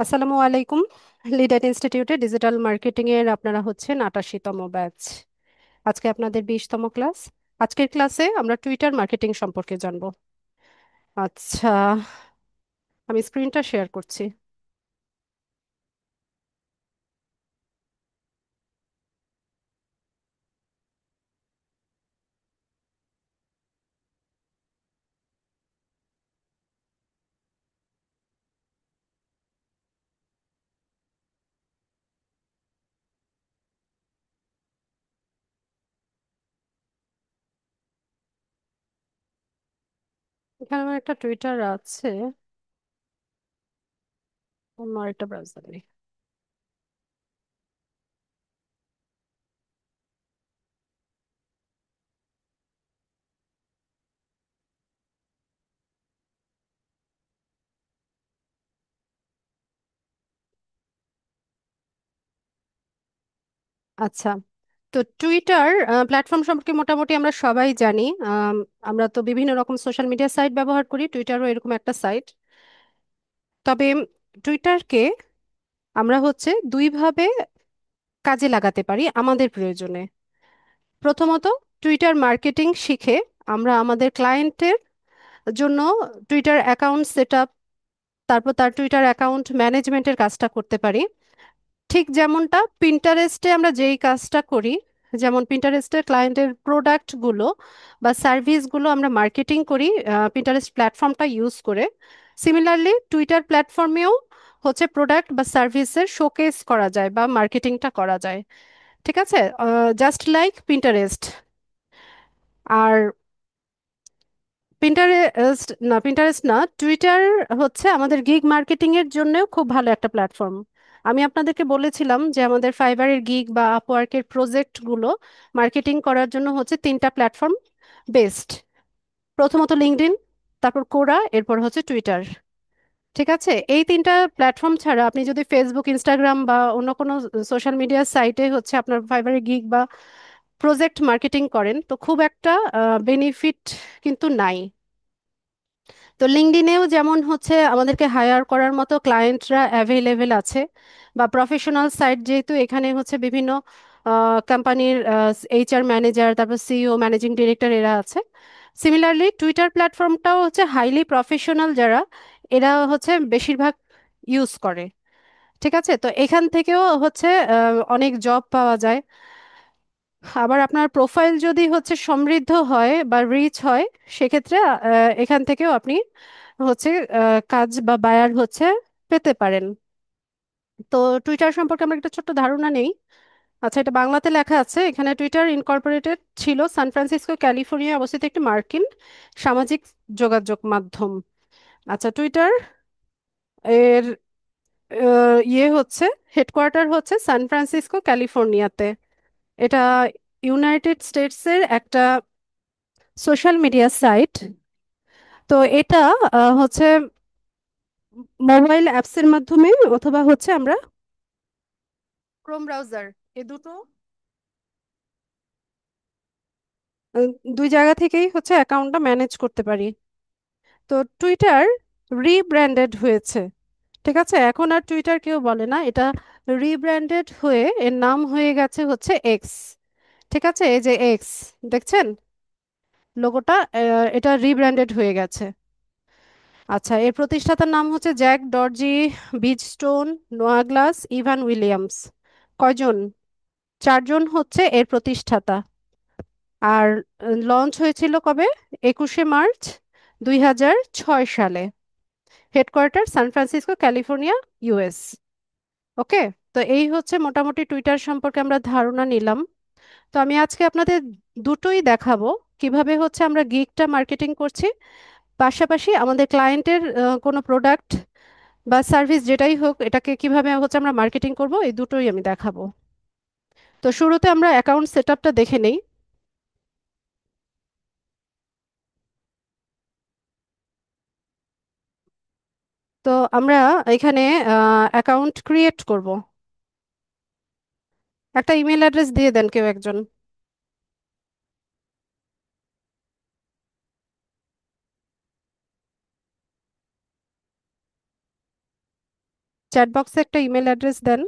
আসসালামু আলাইকুম। লিডার ইনস্টিটিউটে ডিজিটাল মার্কেটিং এর আপনারা হচ্ছেন 88তম ব্যাচ। আজকে আপনাদের 20তম ক্লাস। আজকের ক্লাসে আমরা টুইটার মার্কেটিং সম্পর্কে জানবো। আচ্ছা, আমি স্ক্রিনটা শেয়ার করছি। এখানে আমার একটা টুইটার আছে, অন্য একটা ব্রাউজারে। আচ্ছা, তো টুইটার প্ল্যাটফর্ম সম্পর্কে মোটামুটি আমরা সবাই জানি। আমরা তো বিভিন্ন রকম সোশ্যাল মিডিয়া সাইট ব্যবহার করি, টুইটারও এরকম একটা সাইট। তবে টুইটারকে আমরা হচ্ছে দুইভাবে কাজে লাগাতে পারি আমাদের প্রয়োজনে। প্রথমত, টুইটার মার্কেটিং শিখে আমরা আমাদের ক্লায়েন্টের জন্য টুইটার অ্যাকাউন্ট সেট আপ, তারপর তার টুইটার অ্যাকাউন্ট ম্যানেজমেন্টের কাজটা করতে পারি। ঠিক যেমনটা পিন্টারেস্টে আমরা যেই কাজটা করি, যেমন পিন্টারেস্টের ক্লায়েন্টের প্রোডাক্টগুলো বা সার্ভিসগুলো আমরা মার্কেটিং করি পিন্টারেস্ট প্ল্যাটফর্মটা ইউজ করে। সিমিলারলি টুইটার প্ল্যাটফর্মেও হচ্ছে প্রোডাক্ট বা সার্ভিসের শোকেস করা যায় বা মার্কেটিংটা করা যায়। ঠিক আছে, জাস্ট লাইক পিন্টারেস্ট। আর পিন্টারেস্ট না, টুইটার হচ্ছে আমাদের গিগ মার্কেটিং এর জন্যও খুব ভালো একটা প্ল্যাটফর্ম। আমি আপনাদেরকে বলেছিলাম যে আমাদের ফাইবারের গিগ বা আপওয়ার্কের প্রজেক্টগুলো মার্কেটিং করার জন্য হচ্ছে তিনটা প্ল্যাটফর্ম বেস্ট। প্রথমত লিঙ্কডইন, তারপর কোরা, এরপর হচ্ছে টুইটার। ঠিক আছে, এই তিনটা প্ল্যাটফর্ম ছাড়া আপনি যদি ফেসবুক, ইনস্টাগ্রাম বা অন্য কোনো সোশ্যাল মিডিয়া সাইটে হচ্ছে আপনার ফাইবারের গিগ বা প্রজেক্ট মার্কেটিং করেন তো খুব একটা বেনিফিট কিন্তু নাই। তো লিঙ্কডইনেও যেমন হচ্ছে আমাদেরকে হায়ার করার মতো ক্লায়েন্টরা অ্যাভেলেবেল আছে, বা প্রফেশনাল সাইট যেহেতু এখানে হচ্ছে বিভিন্ন কোম্পানির এইচআর ম্যানেজার, তারপর সিইও, ম্যানেজিং ডিরেক্টর এরা আছে। সিমিলারলি টুইটার প্ল্যাটফর্মটাও হচ্ছে হাইলি প্রফেশনাল যারা, এরা হচ্ছে বেশিরভাগ ইউজ করে। ঠিক আছে, তো এখান থেকেও হচ্ছে অনেক জব পাওয়া যায়। আবার আপনার প্রোফাইল যদি হচ্ছে সমৃদ্ধ হয় বা রিচ হয়, সেক্ষেত্রে এখান থেকেও আপনি হচ্ছে কাজ বা বায়ার হচ্ছে পেতে পারেন। তো টুইটার সম্পর্কে আমার একটা ছোট্ট ধারণা নেই। আচ্ছা, এটা বাংলাতে লেখা আছে এখানে। টুইটার ইনকর্পোরেটেড ছিল সান ফ্রান্সিসকো, ক্যালিফোর্নিয়ায় অবস্থিত একটি মার্কিন সামাজিক যোগাযোগ মাধ্যম। আচ্ছা, টুইটার এর ইয়ে হচ্ছে, হেডকোয়ার্টার হচ্ছে সান ফ্রান্সিসকো, ক্যালিফোর্নিয়াতে। এটা ইউনাইটেড স্টেটসের একটা সোশ্যাল মিডিয়া সাইট। তো এটা হচ্ছে মোবাইল অ্যাপসের মাধ্যমে অথবা হচ্ছে আমরা ক্রোম ব্রাউজার, এ দুটো আহ, দুই জায়গা থেকেই হচ্ছে অ্যাকাউন্টটা ম্যানেজ করতে পারি। তো টুইটার রিব্র্যান্ডেড হয়েছে। ঠিক আছে, এখন আর টুইটার কেউ বলে না, এটা রিব্র্যান্ডেড হয়ে এর নাম হয়ে গেছে হচ্ছে এক্স। ঠিক আছে, এই যে এক্স দেখছেন লোগোটা, এটা রিব্র্যান্ডেড হয়ে গেছে। আচ্ছা, এর প্রতিষ্ঠাতার নাম হচ্ছে জ্যাক ডর্জি, বিজস্টোন, নোয়া গ্লাস, ইভান উইলিয়ামস। কয়জন? চারজন হচ্ছে এর প্রতিষ্ঠাতা। আর লঞ্চ হয়েছিল কবে? 21শে মার্চ 2006 সালে। Headquarter San Francisco, California, US. Okay, তো এই হচ্ছে মোটামুটি টুইটার সম্পর্কে আমরা ধারণা নিলাম। তো আমি আজকে আপনাদের দুটোই দেখাবো, কিভাবে হচ্ছে আমরা গিগটা মার্কেটিং করছি, পাশাপাশি আমাদের ক্লায়েন্টের কোনো প্রোডাক্ট বা সার্ভিস যেটাই হোক এটাকে কিভাবে হচ্ছে আমরা মার্কেটিং করব, এই দুটোই আমি দেখাবো। তো শুরুতে আমরা অ্যাকাউন্ট সেটআপটা দেখে নেই। তো আমরা এখানে অ্যাকাউন্ট ক্রিয়েট করব। একটা ইমেল অ্যাড্রেস দিয়ে দেন কেউ একজন। চ্যাট বক্সে একটা ইমেল অ্যাড্রেস দেন।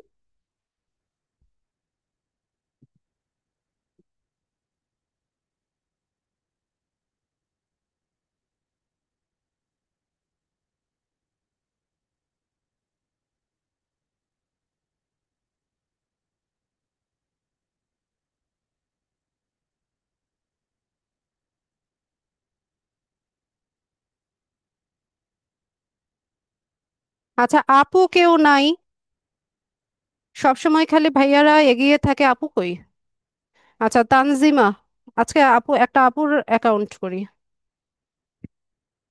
আচ্ছা, আপু কেউ নাই? সবসময় খালি ভাইয়ারা এগিয়ে থাকে, আপু কই? আচ্ছা, তানজিমা। আজকে একটা আপুর অ্যাকাউন্ট করি।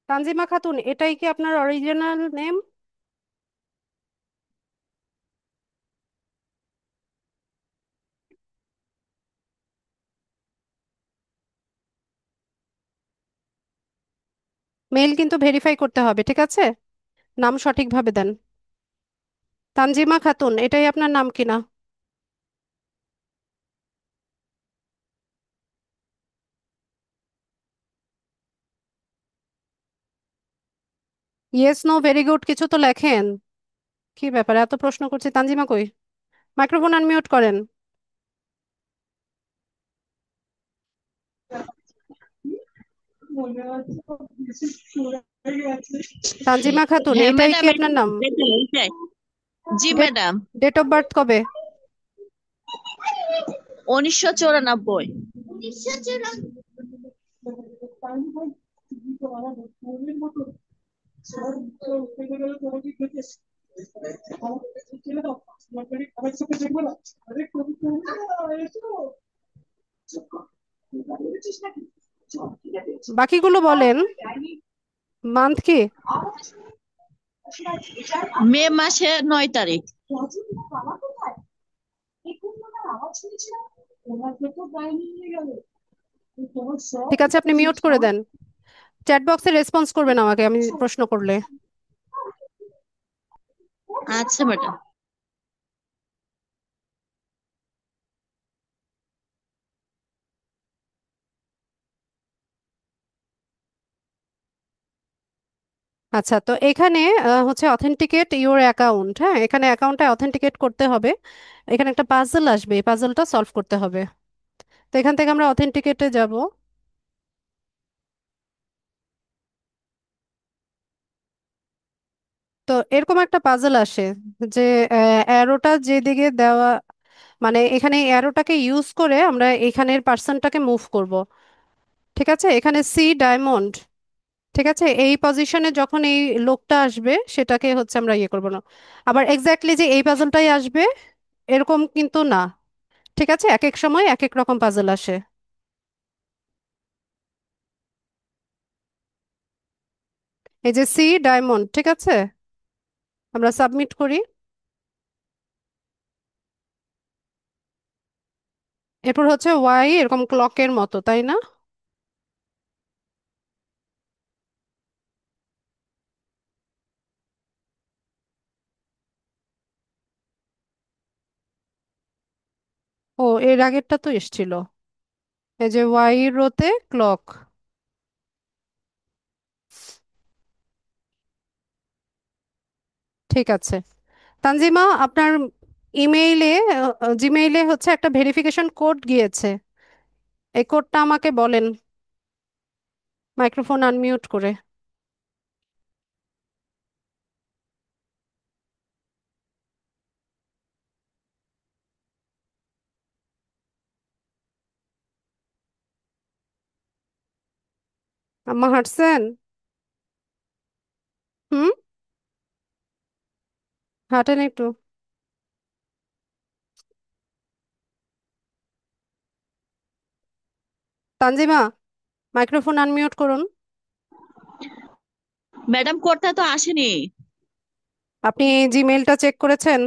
তানজিমা খাতুন, এটাই কি আপনার অরিজিনাল নেম? মেইল কিন্তু ভেরিফাই করতে হবে, ঠিক আছে? নাম সঠিকভাবে দেন। তানজিমা খাতুন, এটাই আপনার নাম কিনা? ইয়েস নো ভেরি গুড কিছু তো লেখেন। কি ব্যাপার, এত প্রশ্ন করছি, তানজিমা কই? মাইক্রোফোন আনমিউট করেন। তানজিমা খাতুন, হ্যাঁ এটাই কি ম্যাডাম, আপনার নাম? এটাই। জি date madam. Date of birth কবে? 1994। বাকিগুলো বলেন। মান্থ কি? মে মাসের 9 তারিখ। ঠিক আছে, আপনি মিউট করে দেন। চ্যাট বক্সে রেসপন্স করবেন আমাকে আমি প্রশ্ন করলে। আচ্ছা ম্যাডাম। আচ্ছা, তো এখানে হচ্ছে অথেন্টিকেট ইউর অ্যাকাউন্ট। হ্যাঁ, এখানে অ্যাকাউন্টটা অথেন্টিকেট করতে হবে। এখানে একটা পাজল আসবে, এই পাজলটা সলভ করতে হবে। তো এখান থেকে আমরা অথেন্টিকেটে যাব। তো এরকম একটা পাজল আসে যে অ্যারোটা যেদিকে দেওয়া, মানে এখানে অ্যারোটাকে ইউজ করে আমরা এখানের পার্সনটাকে মুভ করব। ঠিক আছে, এখানে সি ডায়মন্ড। ঠিক আছে, এই পজিশনে যখন এই লোকটা আসবে সেটাকে হচ্ছে আমরা ইয়ে করবো না। আবার এক্স্যাক্টলি যে এই পাজলটাই আসবে এরকম কিন্তু না। ঠিক আছে, এক এক সময় এক এক রকম পাজল আসে। এই যে সি ডায়মন্ড, ঠিক আছে, আমরা সাবমিট করি। এরপর হচ্ছে ওয়াই, এরকম ক্লকের মতো, তাই না? ও, এর আগেরটা তো এসছিল। এই যে ওয়াই রোতে ক্লক। ঠিক আছে, তানজিমা, আপনার ইমেইলে, জিমেইলে হচ্ছে একটা ভেরিফিকেশন কোড গিয়েছে। এই কোডটা আমাকে বলেন, মাইক্রোফোন আনমিউট করে। আম্মা হাঁটছেন? হুম, হাঁটেন একটু। তানজিমা, মাইক্রোফোন আনমিউট করুন। ম্যাডাম, কোডটা তো আসেনি। আপনি জিমেইলটা চেক করেছেন?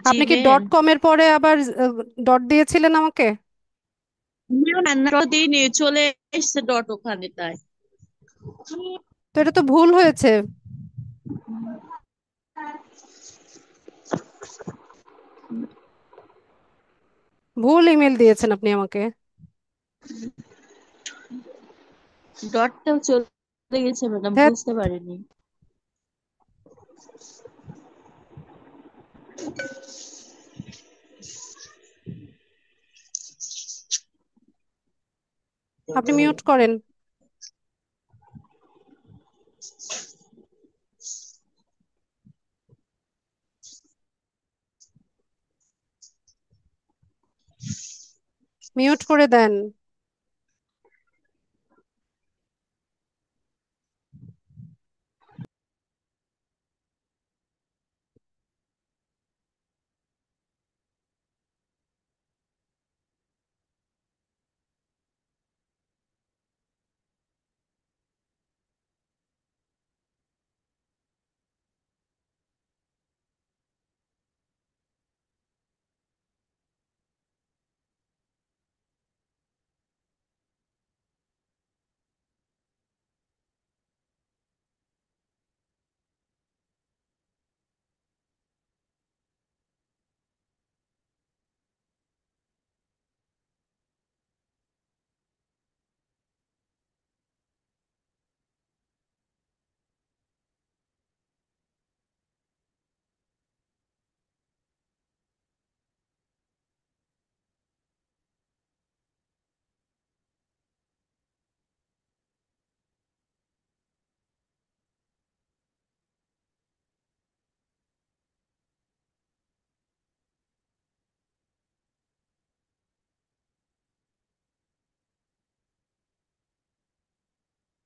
আপনি কি জিমেল। ডট কমের পরে আবার ডট দিয়েছিলেন আমাকে? না না, দিনই চলে এসছে ডট ওখানে, তাই। তো এটা তো ভুল হয়েছে। ভুল ইমেল দিয়েছেন আপনি আমাকে। ডটটাও চলে গেছে ম্যাডাম, ধ্যাৎ, বুঝতে পারিনি। আপনি মিউট করেন। মিউট করে দেন।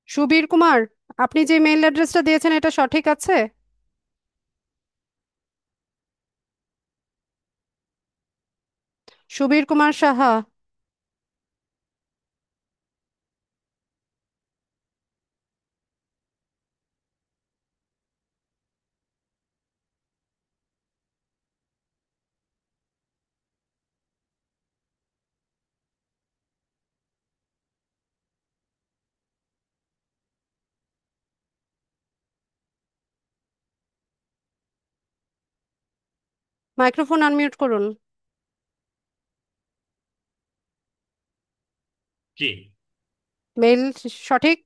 সুবীর কুমার, আপনি যে মেইল অ্যাড্রেসটা দিয়েছেন এটা সঠিক আছে? সুবীর কুমার সাহা। মাইক্রোফোন আনমিউট করুন। জি। মেইল সঠিক?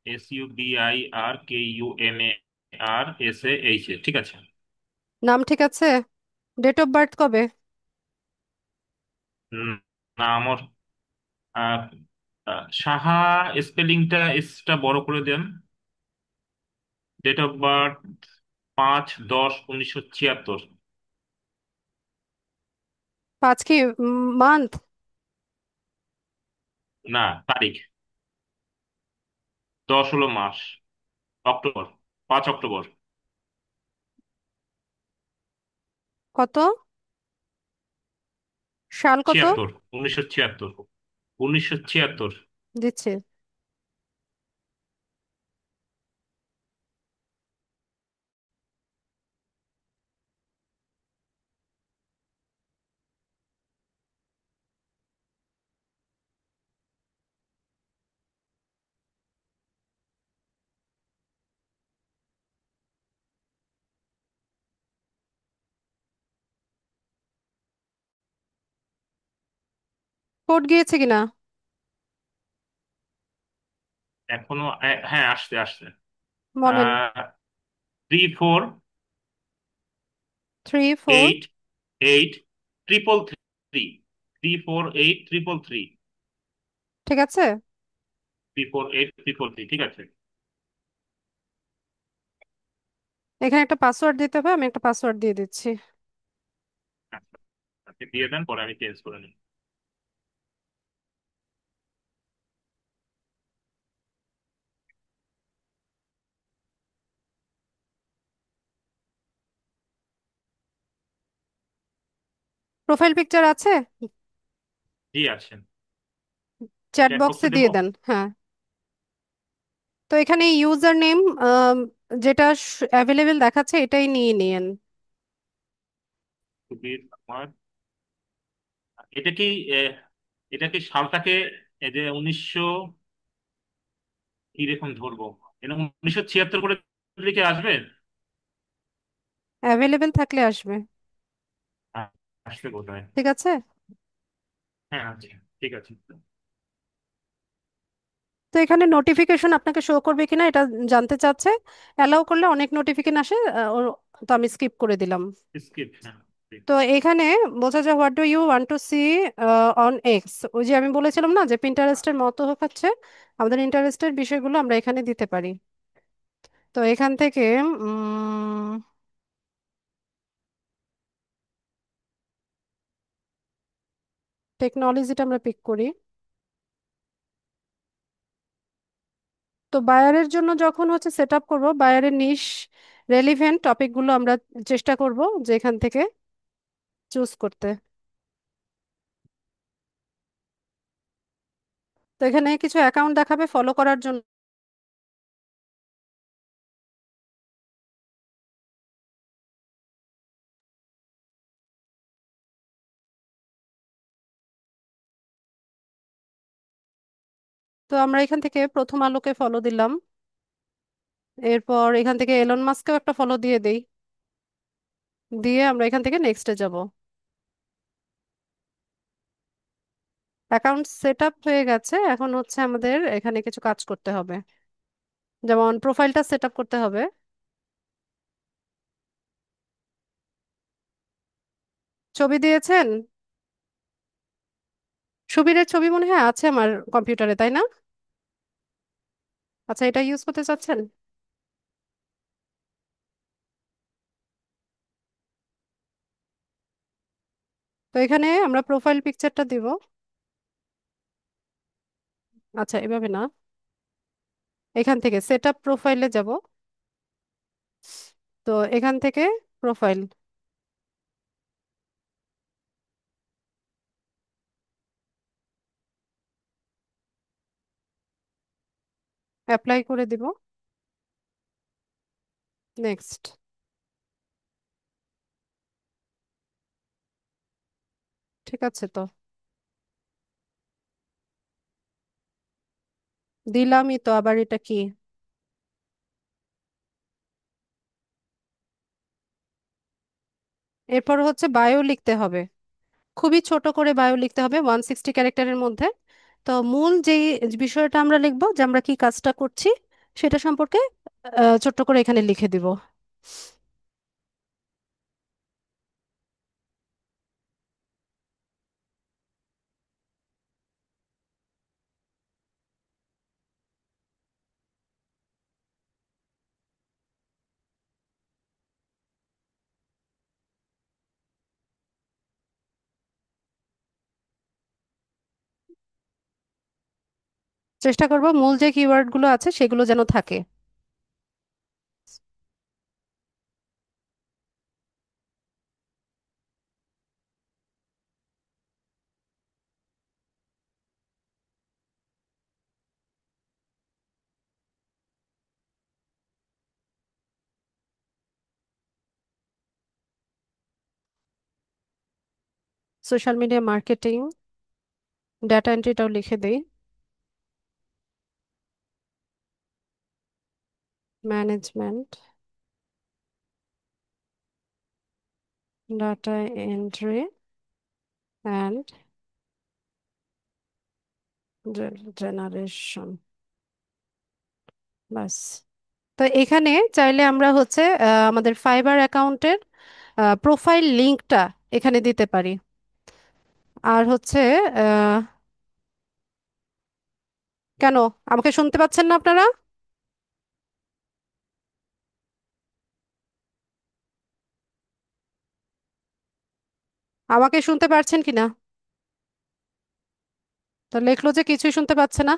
SUBIRKUMARSAH, ঠিক আছে। নাম ঠিক আছে? ডেট অফ বার্থ কবে? উম, না আমার আহ, সাহা স্পেলিংটা এসটা বড় করে দেন। Date of birth 5/10/1976। পাঁচ কি মান্থ? না, তারিখ। 10 হলো মাস। October, 5 October. কত? সাল কত? 1976। 1976। দিচ্ছে। কোড গিয়েছে কিনা? এখনো হ্যাঁ, আসছে আসছে। বলেন। 34। 348333। 348333। ঠিক আছে। 348333, ঠিক আছে। এখানে একটা পাসওয়ার্ড দিতে হবে, আমি একটা পাসওয়ার্ড দিয়ে দিচ্ছি। আচ্ছা, আপনি দিয়ে দেন, পরে আমি চেঞ্জ করে নিই। প্রোফাইল পিকচার আছে? জি, আছেন। চ্যাট চ্যাট বক্সে বক্সে দিয়ে দেবো। দেন, হ্যাঁ। তো এখানে ইউজার নেম যেটা অ্যাভেলেবেল দেখাচ্ছে এটাই নিয়ে নিন। সুবীর কুমার। এটা কি আহ, এটা কি সালটাকে, এই যে 1900, কি রকম ধরবো, এটা 1976 করে দিকে আসবে। অ্যাভেলেবেল থাকলে আসবে। হ্যাঁ, আসবে বোধহয়। ঠিক আছে। হ্যাঁ, আছে। ঠিক আছে। তো এখানে নোটিফিকেশন আপনাকে শো করবে কিনা এটা জানতে চাচ্ছে। অ্যালাউ করলে অনেক নোটিফিকেশন আসে, তো আমি স্কিপ করে দিলাম। স্কিপ, হ্যাঁ। তো এখানে বোঝা যায় what do you want to see on X, ওই যে আমি বলেছিলাম না যে পিন্টারেস্টের মতো হচ্ছে আমাদের ইন্টারেস্টের বিষয়গুলো আমরা এখানে দিতে পারি। তো এখান থেকে টেকনোলজিটা আমরা পিক করি। তো বায়ারের জন্য যখন হচ্ছে সেট আপ করবো, বায়ারের নিশ রেলিভেন্ট টপিকগুলো আমরা চেষ্টা করব যে এখান থেকে চুজ করতে। তো এখানে কিছু অ্যাকাউন্ট দেখাবে ফলো করার জন্য। তো আমরা এখান থেকে প্রথম আলোকে ফলো দিলাম, এরপর এখান থেকে এলন মাস্কেও একটা ফলো দিয়ে দেই, দিয়ে আমরা এখান থেকে নেক্সটে যাব। অ্যাকাউন্ট সেট আপ হয়ে গেছে, এখন হচ্ছে আমাদের এখানে কিছু কাজ করতে হবে, যেমন প্রোফাইলটা সেট আপ করতে হবে। ছবি দিয়েছেন? সুবীরের ছবি মনে হয় আছে আমার কম্পিউটারে, তাই না? আচ্ছা, এটা ইউজ করতে চাচ্ছেন? তো এখানে আমরা প্রোফাইল পিকচারটা দিব। আচ্ছা, এভাবে না, এখান থেকে সেট আপ প্রোফাইলে যাব। তো এখান থেকে প্রোফাইল অ্যাপ্লাই করে দিব, নেক্সট। ঠিক আছে, তো দিলামই তো, আবার এটা কি? এরপর হচ্ছে বায়ো লিখতে হবে, খুবই ছোট করে বায়ো লিখতে হবে 160 ক্যারেক্টারের মধ্যে। তো মূল যেই বিষয়টা আমরা লিখবো, যে আমরা কি কাজটা করছি সেটা সম্পর্কে ছোট্ট করে এখানে লিখে দিব। চেষ্টা করব মূল যে কিওয়ার্ড গুলো আছে সেগুলো যেন থাকে। সোশ্যাল মিডিয়া মার্কেটিং, ডাটা এন্ট্রিটাও লিখে দেই, management, data entry and generation, বাস। তো এখানে চাইলে আমরা হচ্ছে আমাদের ফাইবার অ্যাকাউন্টের প্রোফাইল লিংকটা এখানে দিতে পারি। আর হচ্ছে আহ, কেন আমাকে শুনতে পাচ্ছেন না আপনারা? আমাকে শুনতে পারছেন কিনা? তো লেখলো যে কিছুই শুনতে পাচ্ছে না।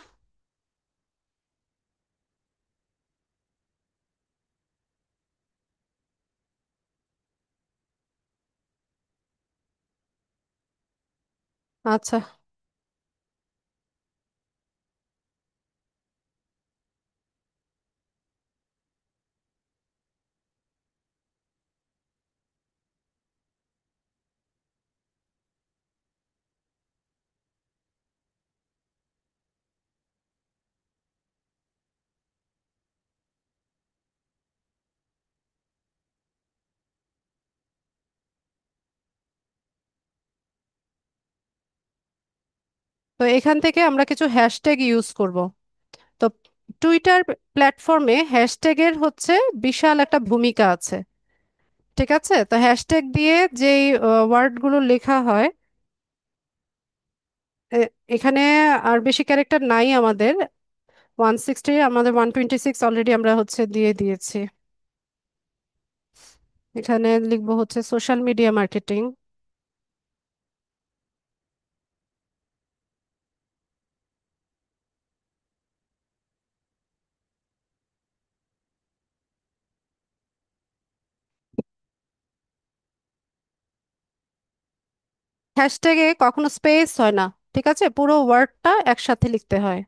আচ্ছা, তো এখান থেকে আমরা কিছু হ্যাশট্যাগ ইউজ করব। তো টুইটার প্ল্যাটফর্মে হ্যাশট্যাগের হচ্ছে বিশাল একটা ভূমিকা আছে। ঠিক আছে, তো হ্যাশট্যাগ দিয়ে যেই ওয়ার্ডগুলো লেখা হয়, এখানে আর বেশি ক্যারেক্টার নাই আমাদের। 160, আমাদের 126 অলরেডি আমরা হচ্ছে দিয়ে দিয়েছি। এখানে লিখবো হচ্ছে সোশ্যাল মিডিয়া মার্কেটিং। হ্যাশট্যাগে কখনো স্পেস হয় না, ঠিক আছে, পুরো ওয়ার্ডটা একসাথে লিখতে হয়।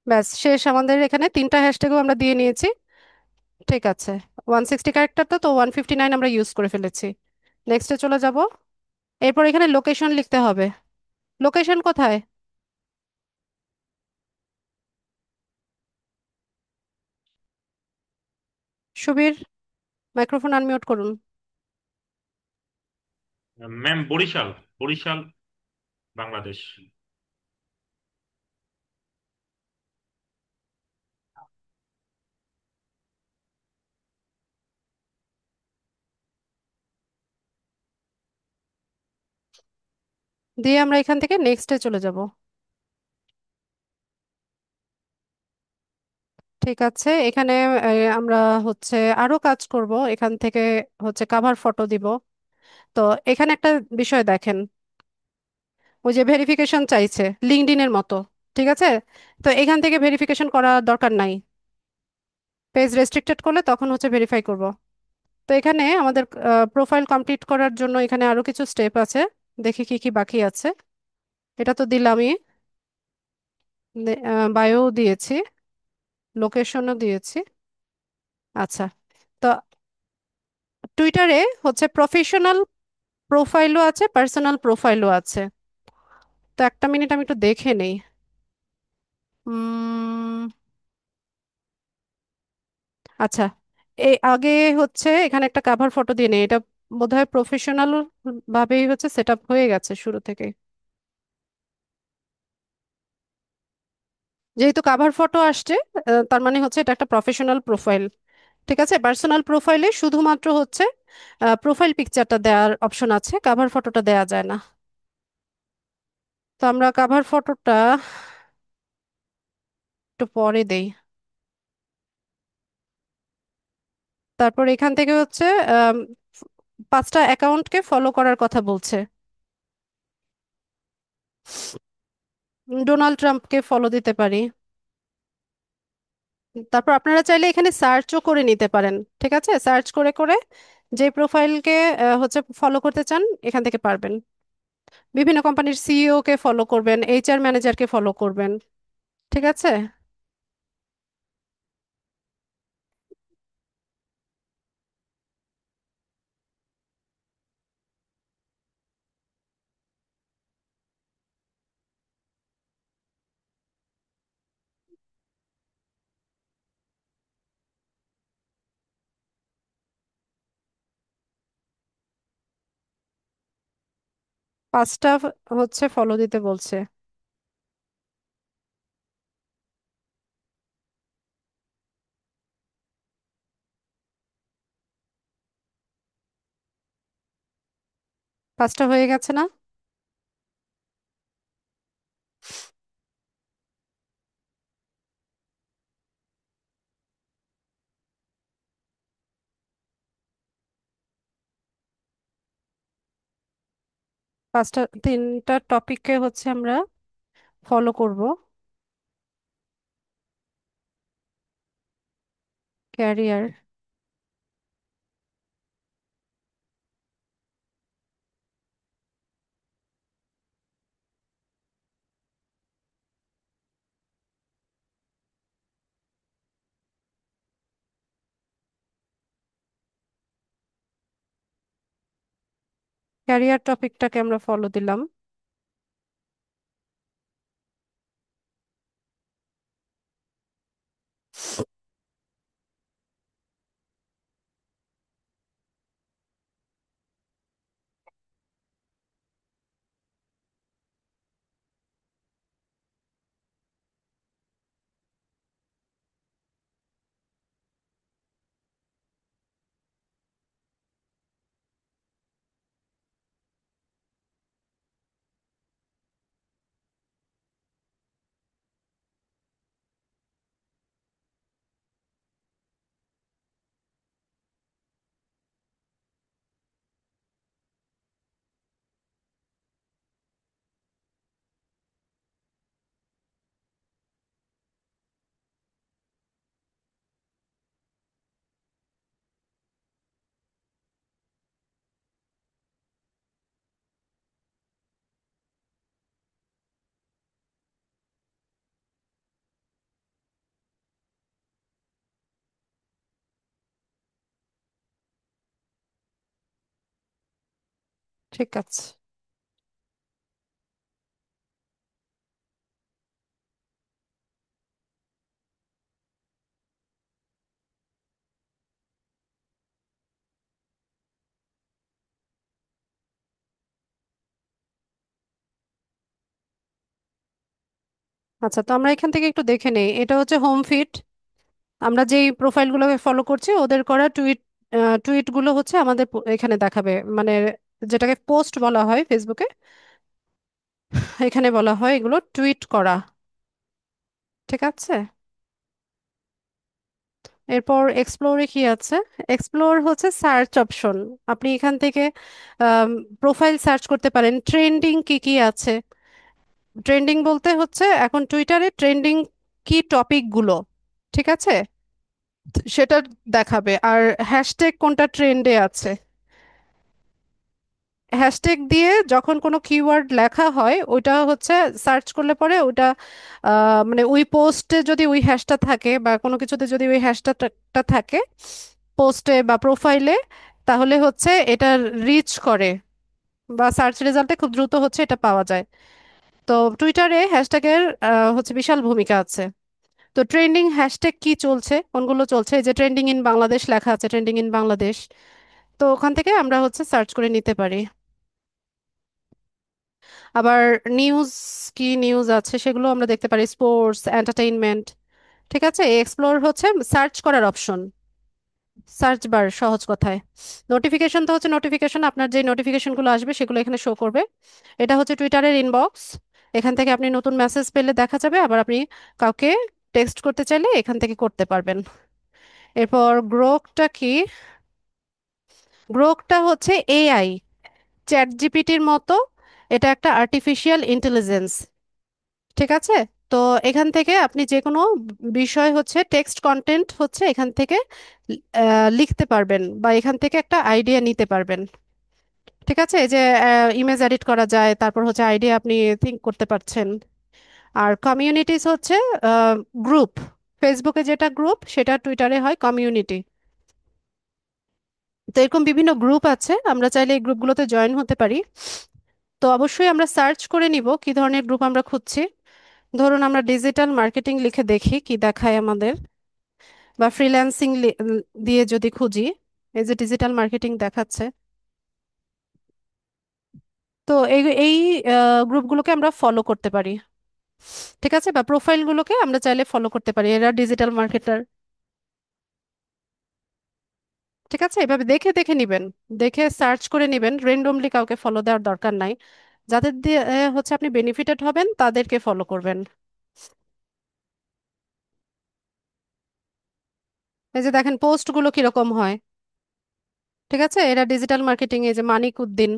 ব্যাস শেষ, আমাদের এখানে তিনটা হ্যাশট্যাগও আমরা দিয়ে নিয়েছি। ঠিক আছে, 160 ক্যারেক্টার তো তো 159 আমরা ইউজ করে ফেলেছি। নেক্সটে চলে যাব। এরপর এখানে লোকেশন লিখতে হবে। লোকেশন কোথায়? সুবীর, মাইক্রোফোন আনমিউট করুন। ম্যাম, বরিশাল। বরিশাল, বাংলাদেশ। দিয়ে আমরা এখান থেকে নেক্সটে চলে যাব। ঠিক আছে, এখানে আমরা হচ্ছে আরো কাজ করব। এখান থেকে হচ্ছে কাভার ফটো দিব। তো এখানে একটা বিষয় দেখেন, ওই যে ভেরিফিকেশন চাইছে লিঙ্কডইনের মতো। ঠিক আছে, তো এখান থেকে ভেরিফিকেশন করা দরকার নাই। পেজ রেস্ট্রিক্টেড করলে তখন হচ্ছে ভেরিফাই করব। তো এখানে আমাদের প্রোফাইল কমপ্লিট করার জন্য এখানে আরো কিছু স্টেপ আছে। দেখি কি কি বাকি আছে। এটা তো দিলামই, বায়ো দিয়েছি, লোকেশনও দিয়েছি। আচ্ছা, তো টুইটারে হচ্ছে প্রফেশনাল প্রোফাইলও আছে, পার্সোনাল প্রোফাইলও আছে। তো একটা মিনিট আমি একটু দেখে নেই। উম, আচ্ছা, এই আগে হচ্ছে এখানে একটা কাভার ফটো দিয়ে নেই। এটা বোধহয় প্রফেশনাল ভাবেই হচ্ছে সেট আপ হয়ে গেছে শুরু থেকে। যেহেতু কাভার ফটো আসছে, তার মানে হচ্ছে এটা একটা প্রফেশনাল প্রোফাইল। ঠিক আছে, পার্সোনাল প্রোফাইলে শুধুমাত্র হচ্ছে প্রোফাইল পিকচারটা দেওয়ার অপশন আছে, কাভার ফটোটা দেওয়া যায় না। তো আমরা কাভার ফটোটা একটু পরে দেই। তারপর এখান থেকে হচ্ছে আম, 5টা অ্যাকাউন্টকে ফলো করার কথা বলছে। ডোনাল্ড ট্রাম্পকে ফলো দিতে পারি। তারপর আপনারা চাইলে এখানে সার্চও করে নিতে পারেন। ঠিক আছে, সার্চ করে করে যে প্রোফাইলকে হচ্ছে ফলো করতে চান এখান থেকে পারবেন। বিভিন্ন কোম্পানির সিইও কে ফলো করবেন, এইচআর ম্যানেজারকে ফলো করবেন। ঠিক আছে, 5টা হচ্ছে ফলো দিতে বলছে। 5টা হয়ে গেছে না? 3টা টপিককে হচ্ছে আমরা ফলো করব। ক্যারিয়ার, ক্যারিয়ার টপিকটাকে আমরা ফলো দিলাম। ঠিক আছে। আচ্ছা, তো আমরা এখান থেকে একটু দেখে নেই, এটা হচ্ছে হোম ফিড। আমরা যেই প্রোফাইলগুলোকে ফলো করছি ওদের করা টুইটগুলো হচ্ছে আমাদের এখানে দেখাবে, মানে যেটাকে পোস্ট বলা হয় ফেসবুকে, এখানে বলা হয় এগুলো টুইট করা। ঠিক আছে। এরপর এক্সপ্লোরে কি আছে? এক্সপ্লোর হচ্ছে সার্চ অপশন। আপনি এখান থেকে প্রোফাইল সার্চ করতে পারেন, ট্রেন্ডিং কি কি আছে। ট্রেন্ডিং বলতে হচ্ছে এখন টুইটারে ট্রেন্ডিং কি টপিকগুলো, ঠিক আছে, সেটা দেখাবে। আর হ্যাশট্যাগ কোনটা ট্রেন্ডে আছে, হ্যাশট্যাগ দিয়ে যখন কোনো কিওয়ার্ড লেখা হয় ওইটা হচ্ছে সার্চ করলে পরে ওইটা মানে ওই পোস্টে যদি ওই হ্যাশটা থাকে বা কোনো কিছুতে যদি ওই হ্যাশট্যাগটা থাকে পোস্টে বা প্রোফাইলে, তাহলে হচ্ছে এটা রিচ করে বা সার্চ রেজাল্টে খুব দ্রুত হচ্ছে এটা পাওয়া যায়। তো টুইটারে হ্যাশট্যাগের হচ্ছে বিশাল ভূমিকা আছে। তো ট্রেন্ডিং হ্যাশট্যাগ কি চলছে, কোনগুলো চলছে, এই যে ট্রেন্ডিং ইন বাংলাদেশ লেখা আছে, ট্রেন্ডিং ইন বাংলাদেশ, তো ওখান থেকে আমরা হচ্ছে সার্চ করে নিতে পারি। আবার নিউজ, কি নিউজ আছে সেগুলো আমরা দেখতে পারি, স্পোর্টস, এন্টারটেইনমেন্ট। ঠিক আছে। এক্সপ্লোর হচ্ছে সার্চ করার অপশন, সার্চ বার সহজ কথায়। নোটিফিকেশন তো হচ্ছে নোটিফিকেশন, আপনার যে নোটিফিকেশনগুলো আসবে সেগুলো এখানে শো করবে। এটা হচ্ছে টুইটারের ইনবক্স, এখান থেকে আপনি নতুন মেসেজ পেলে দেখা যাবে, আবার আপনি কাউকে টেক্সট করতে চাইলে এখান থেকে করতে পারবেন। এরপর গ্রোকটা কি? গ্রোকটা হচ্ছে এআই, চ্যাট জিপিটির মতো, এটা একটা আর্টিফিশিয়াল ইন্টেলিজেন্স। ঠিক আছে। তো এখান থেকে আপনি যে কোনো বিষয় হচ্ছে টেক্সট কন্টেন্ট হচ্ছে এখান থেকে লিখতে পারবেন বা এখান থেকে একটা আইডিয়া নিতে পারবেন। ঠিক আছে। এই যে ইমেজ এডিট করা যায়, তারপর হচ্ছে আইডিয়া আপনি থিঙ্ক করতে পারছেন। আর কমিউনিটিস হচ্ছে গ্রুপ, ফেসবুকে যেটা গ্রুপ সেটা টুইটারে হয় কমিউনিটি। তো এরকম বিভিন্ন গ্রুপ আছে, আমরা চাইলে এই গ্রুপগুলোতে জয়েন হতে পারি। তো অবশ্যই আমরা সার্চ করে নিব কি ধরনের গ্রুপ আমরা খুঁজছি। ধরুন আমরা ডিজিটাল মার্কেটিং লিখে দেখি কি দেখায় আমাদের, বা ফ্রিল্যান্সিং দিয়ে যদি খুঁজি, এই যে ডিজিটাল মার্কেটিং দেখাচ্ছে। তো এই এই গ্রুপগুলোকে আমরা ফলো করতে পারি। ঠিক আছে, বা প্রোফাইলগুলোকে আমরা চাইলে ফলো করতে পারি, এরা ডিজিটাল মার্কেটার। ঠিক আছে, এভাবে দেখে দেখে নিবেন, দেখে সার্চ করে নিবেন, রেন্ডমলি কাউকে ফলো দেওয়ার দরকার নাই। যাদের দিয়ে হচ্ছে আপনি বেনিফিটেড হবেন তাদেরকে ফলো করবেন। এই যে দেখেন পোস্টগুলো কিরকম হয়। ঠিক আছে, এরা ডিজিটাল মার্কেটিং, এই যে মানিক উদ্দিন,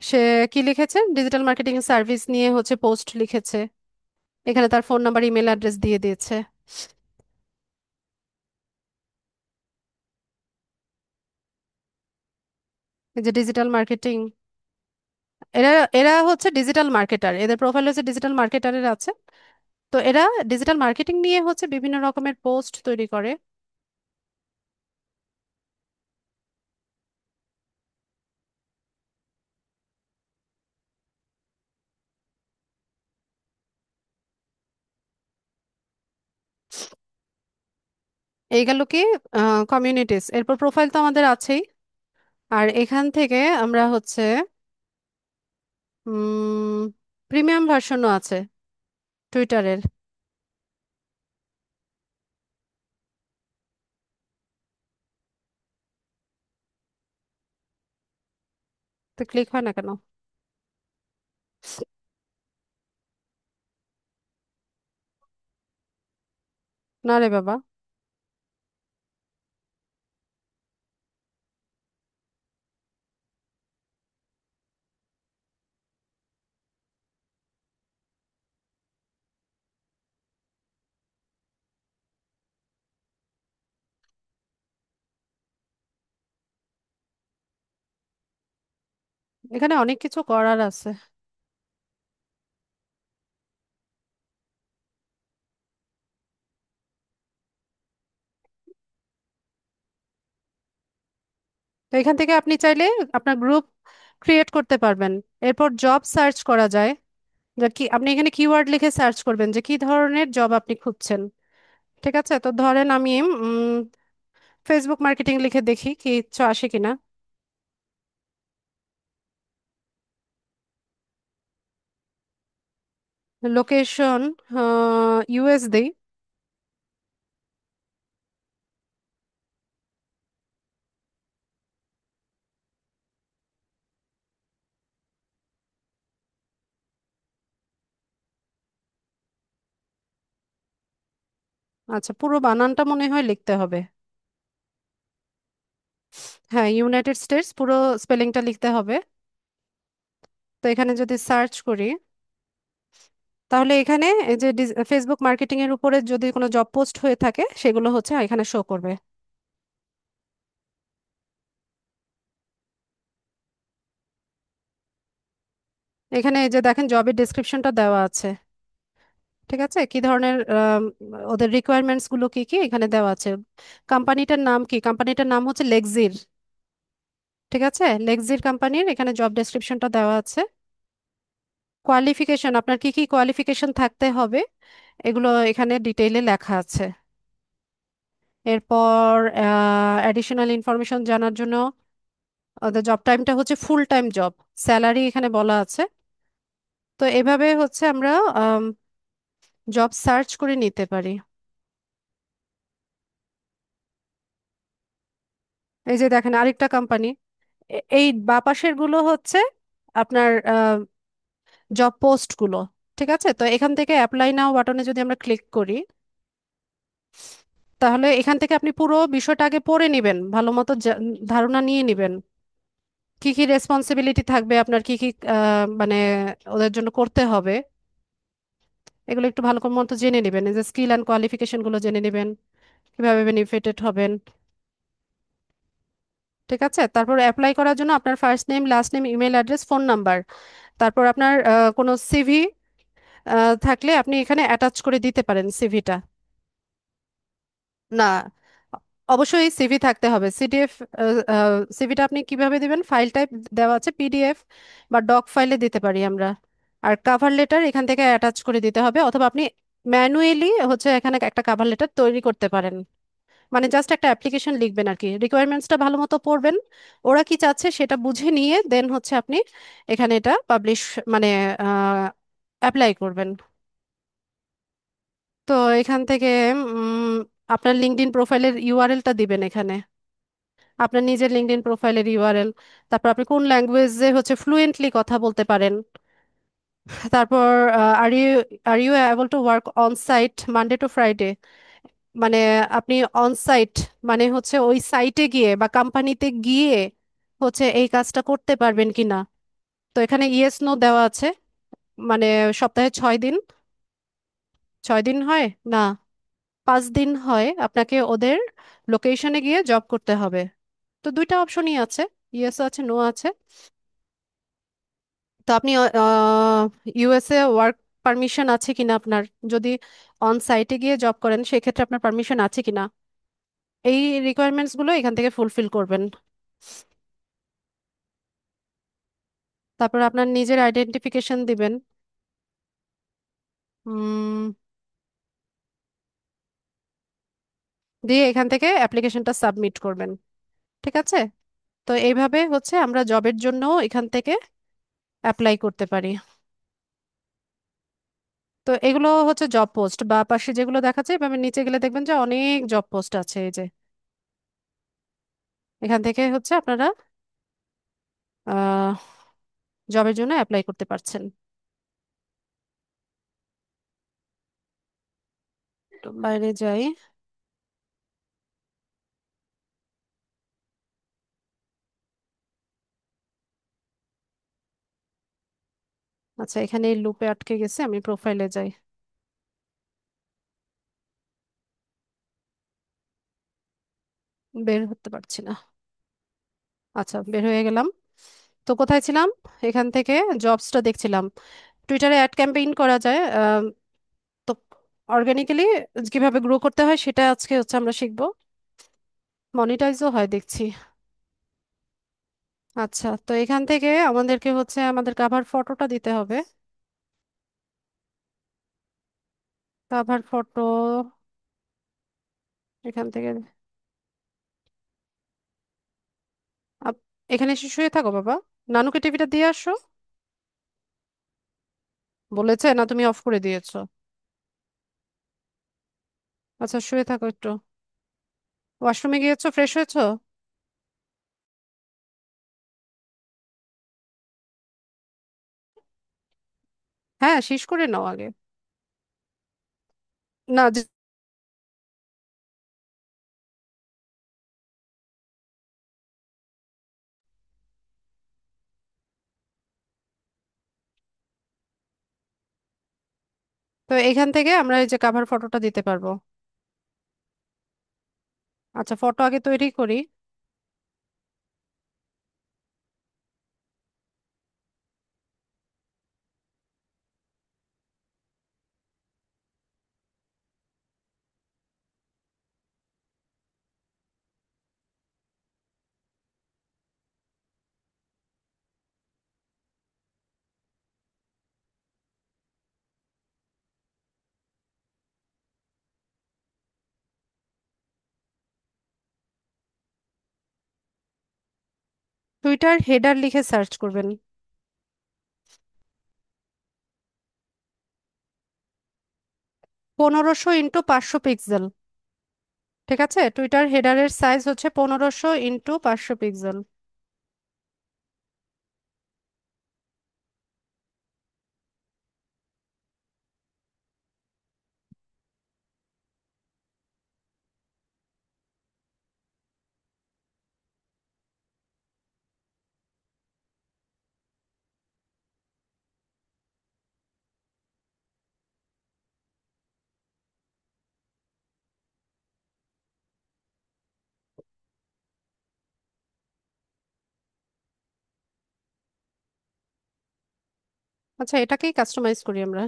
সে কি লিখেছে, ডিজিটাল মার্কেটিং সার্ভিস নিয়ে হচ্ছে পোস্ট লিখেছে, এখানে তার ফোন নাম্বার ইমেল অ্যাড্রেস দিয়ে দিয়েছে। এই যে ডিজিটাল মার্কেটিং, এরা এরা হচ্ছে ডিজিটাল মার্কেটার, এদের প্রোফাইল হচ্ছে ডিজিটাল মার্কেটারের আছে। তো এরা ডিজিটাল মার্কেটিং নিয়ে হচ্ছে বিভিন্ন রকমের পোস্ট তৈরি করে। এই গেল কি কমিউনিটিস। এরপর প্রোফাইল তো আমাদের আছেই, আর এখান থেকে আমরা হচ্ছে প্রিমিয়াম ভার্সনও আছে টুইটারের। তো ক্লিক হয় না কেন? না রে বাবা। এখানে অনেক কিছু করার আছে। তো এখান থেকে আপনি চাইলে আপনার গ্রুপ ক্রিয়েট করতে পারবেন। এরপর জব সার্চ করা যায়, যে কি আপনি এখানে কিওয়ার্ড লিখে সার্চ করবেন যে কি ধরনের জব আপনি খুঁজছেন। ঠিক আছে, তো ধরেন আমি ফেসবুক মার্কেটিং লিখে দেখি কিছু আসে কিনা। লোকেশন ইউএস দেই। আচ্ছা, পুরো বানানটা মনে হয় লিখতে হবে। হ্যাঁ, ইউনাইটেড স্টেটস পুরো স্পেলিংটা লিখতে হবে। তো এখানে যদি সার্চ করি, তাহলে এখানে এই যে ফেসবুক মার্কেটিং এর উপরে যদি কোনো জব পোস্ট হয়ে থাকে সেগুলো হচ্ছে এখানে শো করবে। এখানে এই যে দেখেন জবের ডেসক্রিপশনটা দেওয়া আছে। ঠিক আছে, কি ধরনের ওদের রিকোয়ারমেন্টস গুলো কি কি এখানে দেওয়া আছে। কোম্পানিটার নাম কি, কোম্পানিটার নাম হচ্ছে লেক্সির। ঠিক আছে, লেক্সির কোম্পানির এখানে জব ডেসক্রিপশনটা দেওয়া আছে। কোয়ালিফিকেশন, আপনার কি কি কোয়ালিফিকেশন থাকতে হবে এগুলো এখানে ডিটেইলে লেখা আছে। এরপর অ্যাডিশনাল ইনফরমেশন জানার জন্য ওদের জব টাইমটা হচ্ছে ফুল টাইম জব, স্যালারি এখানে বলা আছে। তো এভাবে হচ্ছে আমরা জব সার্চ করে নিতে পারি। এই যে দেখেন আরেকটা কোম্পানি, এই বাঁ পাশের গুলো হচ্ছে আপনার জব পোস্ট গুলো। ঠিক আছে, তো এখান থেকে অ্যাপ্লাই নাও বাটনে যদি আমরা ক্লিক করি, তাহলে এখান থেকে আপনি পুরো বিষয়টা আগে পড়ে নেবেন, ভালো মতো ধারণা নিয়ে নেবেন কি কি রেসপন্সিবিলিটি থাকবে আপনার, কি কি মানে ওদের জন্য করতে হবে। এগুলো একটু ভালো করে মতো জেনে নেবেন, এই যে স্কিল অ্যান্ড কোয়ালিফিকেশন গুলো জেনে নেবেন, কিভাবে বেনিফিটেড হবেন। ঠিক আছে, তারপর অ্যাপ্লাই করার জন্য আপনার first name, last name, email address, phone number, তারপর আপনার কোনো সিভি থাকলে আপনি এখানে অ্যাটাচ করে দিতে পারেন সিভিটা। না, অবশ্যই সিভি থাকতে হবে। সিডিএফ সিভিটা আপনি কিভাবে দিবেন, ফাইল টাইপ দেওয়া আছে পিডিএফ বা ডক ফাইলে দিতে পারি আমরা। আর কাভার লেটার এখান থেকে অ্যাটাচ করে দিতে হবে, অথবা আপনি ম্যানুয়ালি হচ্ছে এখানে একটা কাভার লেটার তৈরি করতে পারেন। মানে জাস্ট একটা অ্যাপ্লিকেশন লিখবেন আর কি, রিকোয়ারমেন্টসটা ভালো মতো পড়বেন, ওরা কি চাচ্ছে সেটা বুঝে নিয়ে দেন হচ্ছে আপনি এখানে এটা পাবলিশ মানে অ্যাপ্লাই করবেন। তো এখান থেকে উম, আপনার লিঙ্কডইন প্রোফাইলের ইউআরএলটা দিবেন এখানে, আপনার নিজের লিঙ্কডইন প্রোফাইলের ইউআরএল। তারপর আপনি কোন ল্যাঙ্গুয়েজে হচ্ছে ফ্লুয়েন্টলি কথা বলতে পারেন। তারপর are you able to work on site Monday to Friday, মানে আপনি অন সাইট মানে হচ্ছে ওই সাইটে গিয়ে বা কোম্পানিতে গিয়ে হচ্ছে এই কাজটা করতে পারবেন কিনা। তো এখানে ইয়েস নো দেওয়া আছে। মানে সপ্তাহে 6 দিন, 6 দিন হয় না, 5 দিন হয় আপনাকে ওদের লোকেশনে গিয়ে জব করতে হবে। তো দুইটা অপশনই আছে, ইয়েস আছে, নো আছে। তো আপনি ইউএসএ ওয়ার্ক পারমিশন আছে কিনা আপনার, যদি অন সাইটে গিয়ে জব করেন সেক্ষেত্রে আপনার পারমিশন আছে কিনা, এই রিকোয়ারমেন্টস গুলো এখান থেকে ফুলফিল করবেন। তারপর আপনার নিজের আইডেন্টিফিকেশন দিবেন। উম, দিয়ে এখান থেকে অ্যাপ্লিকেশনটা সাবমিট করবেন। ঠিক আছে, তো এইভাবে হচ্ছে আমরা জবের জন্য এখান থেকে অ্যাপ্লাই করতে পারি। তো এগুলো হচ্ছে জব পোস্ট, বা পাশে যেগুলো দেখাচ্ছে এভাবে নিচে গেলে দেখবেন যে অনেক জব পোস্ট আছে। এই যে এখান থেকে হচ্ছে আপনারা আহ জবের জন্য অ্যাপ্লাই করতে পারছেন। তো বাইরে যাই। আচ্ছা, এখানে লুপে আটকে গেছে, আমি প্রোফাইলে যাই। বের হতে পারছি না। আচ্ছা, বের হয়ে গেলাম। তো কোথায় ছিলাম, এখান থেকে জবসটা দেখছিলাম। টুইটারে অ্যাড ক্যাম্পেইন করা যায়। তো অর্গানিক্যালি কিভাবে গ্রো করতে হয় সেটা আজকে হচ্ছে আমরা শিখবো। মনিটাইজও হয় দেখছি। আচ্ছা, তো এখান থেকে আমাদেরকে হচ্ছে আমাদের কাভার ফটোটা দিতে হবে। কাভার ফটো এখান থেকে আপ- এখানে এসে শুয়ে থাকো বাবা। নানুকে টিভিটা দিয়ে আসো। বলেছে না, তুমি অফ করে দিয়েছো? আচ্ছা, শুয়ে থাকো একটু। ওয়াশরুমে গিয়েছো, ফ্রেশ হয়েছো? হ্যাঁ, শেষ করে নাও আগে। না তো এখান থেকে আমরা এই যে কাভার ফটোটা দিতে পারবো। আচ্ছা, ফটো আগে তৈরি করি। টুইটার হেডার লিখে সার্চ করবেন। 1500 × 500 পিক্সেল। ঠিক আছে, টুইটার হেডারের সাইজ হচ্ছে 1500 × 500 পিক্সেল। আচ্ছা, এটাকেই কাস্টমাইজ করি আমরা।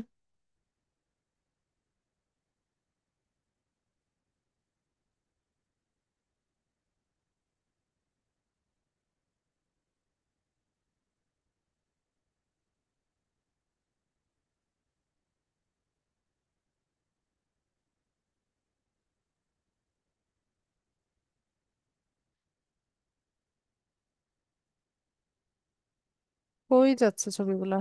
কই যাচ্ছে ছবিগুলা?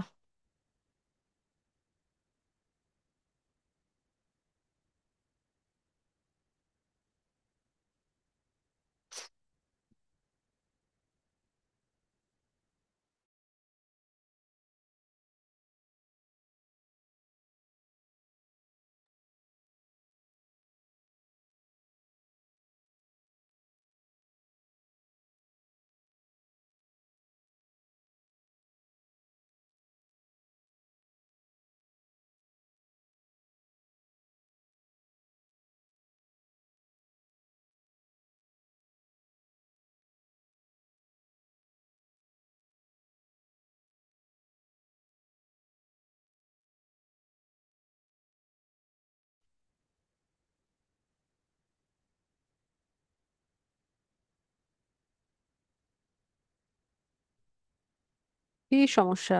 কি সমস্যা?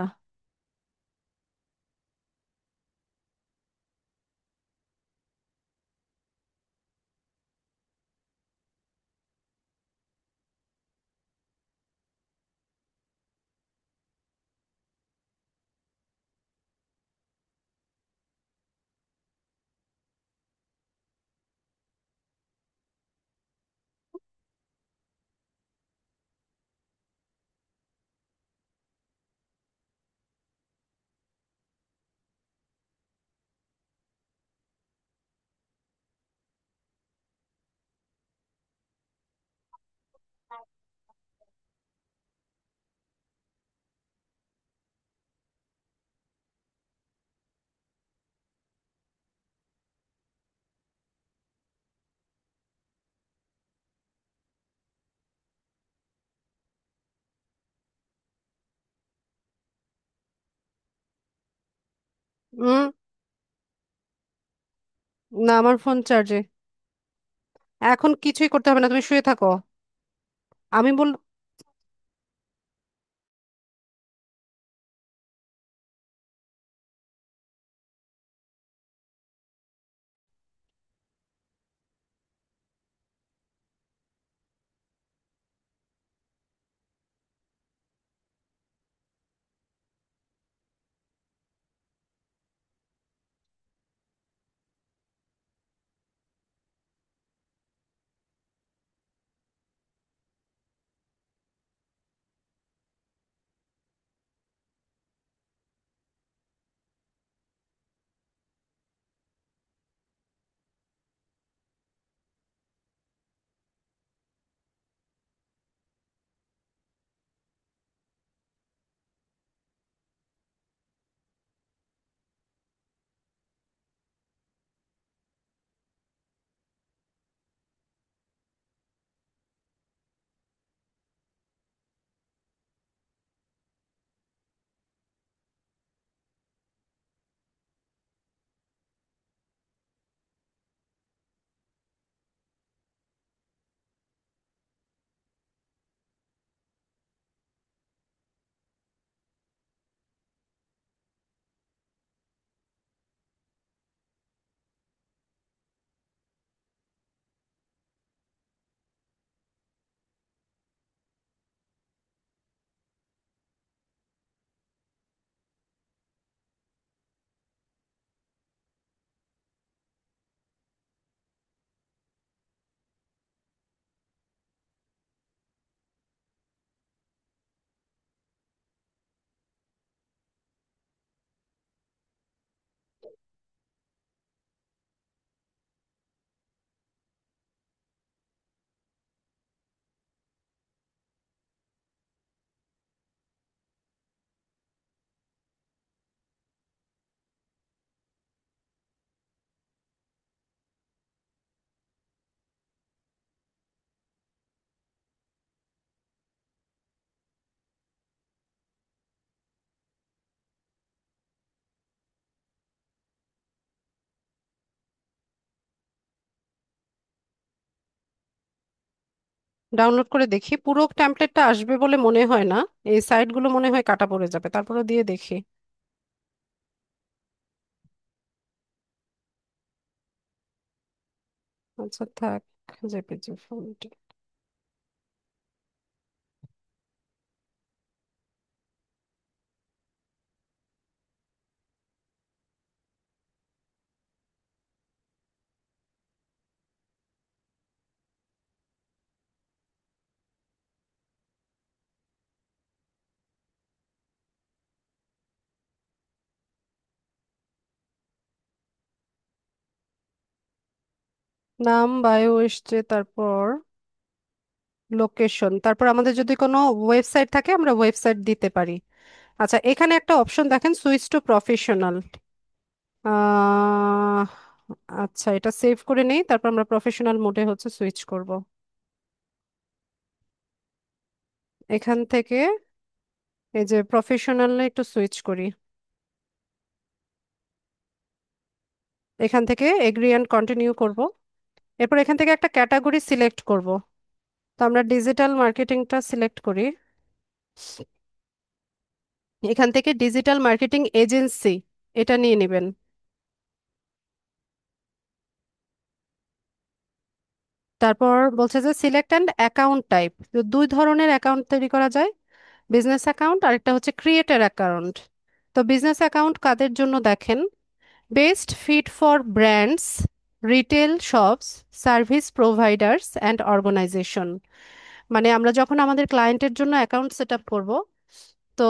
হুম। না, আমার ফোন চার্জে। এখন কিছুই করতে হবে না, তুমি শুয়ে থাকো। আমি বল ডাউনলোড করে দেখি, পুরো টেমপ্লেটটা আসবে বলে মনে হয় না, এই সাইটগুলো মনে হয় কাটা পড়ে যাবে, তারপরে দিয়ে দেখি। আচ্ছা থাক, জেপিজি ফন্ট। নাম, বায়ো এসছে, তারপর লোকেশন, তারপর আমাদের যদি কোনো ওয়েবসাইট থাকে আমরা ওয়েবসাইট দিতে পারি। আচ্ছা, এখানে একটা অপশন দেখেন, সুইচ টু প্রফেশনাল। আহ আচ্ছা, এটা সেভ করে নেই, তারপর আমরা প্রফেশনাল মোডে হচ্ছে সুইচ করব। এখান থেকে এই যে প্রফেশনালে একটু সুইচ করি, এখান থেকে এগ্রি অ্যান্ড কন্টিনিউ করব। এরপর এখান থেকে একটা ক্যাটাগরি সিলেক্ট করব। তো আমরা ডিজিটাল মার্কেটিংটা সিলেক্ট করি, এখান থেকে ডিজিটাল মার্কেটিং এজেন্সি এটা নিয়ে নেবেন। তারপর বলছে যে সিলেক্ট অ্যান্ড অ্যাকাউন্ট টাইপ, দুই ধরনের অ্যাকাউন্ট তৈরি করা যায়, বিজনেস অ্যাকাউন্ট আর একটা হচ্ছে ক্রিয়েটার অ্যাকাউন্ট। তো বিজনেস অ্যাকাউন্ট কাদের জন্য দেখেন, best fit for brands, retail shops, service providers and organization. মানে আমরা যখন আমাদের ক্লায়েন্টের জন্য অ্যাকাউন্ট সেট আপ করবো, তো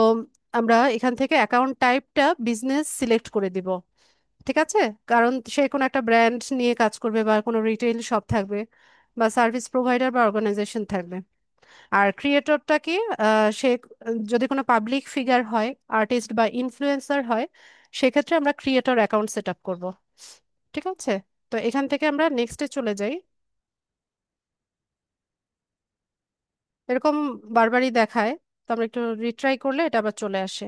আমরা এখান থেকে অ্যাকাউন্ট টাইপটা বিজনেস সিলেক্ট করে দিব। ঠিক আছে, কারণ সে কোনো একটা ব্র্যান্ড নিয়ে কাজ করবে বা কোনো রিটেল শপ থাকবে বা সার্ভিস প্রোভাইডার বা অর্গানাইজেশন থাকবে। আর ক্রিয়েটরটা কি, সে যদি কোনো পাবলিক ফিগার হয়, আর্টিস্ট বা ইনফ্লুয়েন্সার হয়, সেক্ষেত্রে আমরা ক্রিয়েটর অ্যাকাউন্ট সেট আপ করবো। ঠিক আছে, তো এখান থেকে আমরা নেক্সটে চলে যাই। এরকম বারবারই দেখায়, তো আমরা একটু রিট্রাই করলে এটা আবার চলে আসে।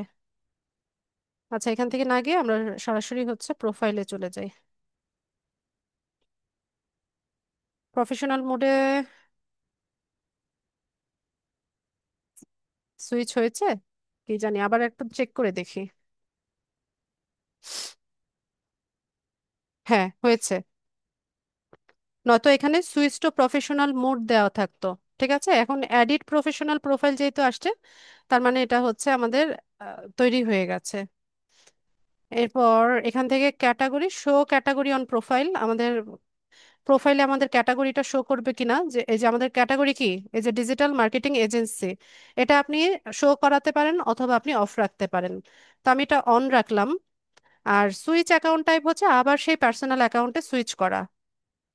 আচ্ছা, এখান থেকে না গিয়ে আমরা সরাসরি হচ্ছে প্রোফাইলে চলে যাই। প্রফেশনাল মোডে সুইচ হয়েছে কি জানি, আবার একটু চেক করে দেখি। হ্যাঁ, হয়েছে। নয়তো এখানে সুইচ টু প্রফেশনাল মোড দেওয়া থাকতো। ঠিক আছে, এখন এডিট প্রফেশনাল প্রোফাইল যেহেতু আসছে, তার মানে এটা হচ্ছে আমাদের তৈরি হয়ে গেছে। এরপর এখান থেকে category, show category on profile, আমাদের প্রোফাইলে আমাদের ক্যাটাগরিটা শো করবে কিনা, যে এই যে আমাদের ক্যাটাগরি কি, এই যে ডিজিটাল মার্কেটিং এজেন্সি, এটা আপনি শো করাতে পারেন অথবা আপনি অফ রাখতে পারেন। তো আমি এটা অন রাখলাম। আর সুইচ অ্যাকাউন্ট টাইপ হচ্ছে আবার সেই পার্সোনাল অ্যাকাউন্টে সুইচ করা।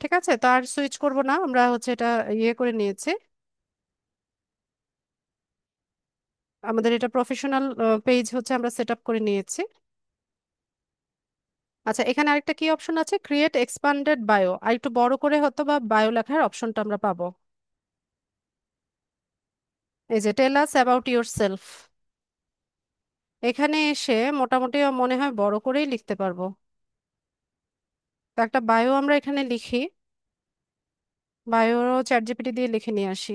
ঠিক আছে, তো আর সুইচ করব না, আমরা হচ্ছে এটা ইয়ে করে নিয়েছি, আমাদের এটা প্রফেশনাল পেজ হচ্ছে আমরা সেট আপ করে নিয়েছি। আচ্ছা, এখানে আরেকটা কি অপশন আছে, ক্রিয়েট এক্সপান্ডেড বায়ো, আর একটু বড় করে হয়তো বা বায়ো লেখার অপশনটা আমরা পাবো। এই যে টেল আস অ্যাবাউট ইউর সেলফ, এখানে এসে মোটামুটি মনে হয় বড় করেই লিখতে পারবো। তো একটা বায়ো আমরা এখানে লিখি, বায়ো চ্যাট জিপিটি দিয়ে লিখে নিয়ে আসি।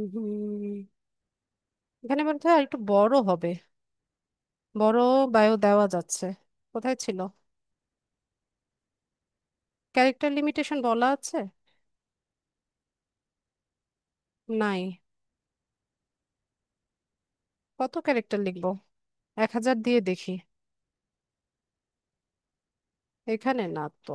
হুম, এখানে বলতে হয় একটু বড় হবে, বড় বায়ো দেওয়া যাচ্ছে। কোথায় ছিল? ক্যারেক্টার লিমিটেশন বলা আছে? নাই। কত ক্যারেক্টার লিখবো? 1000 দিয়ে দেখি। এখানে না তো।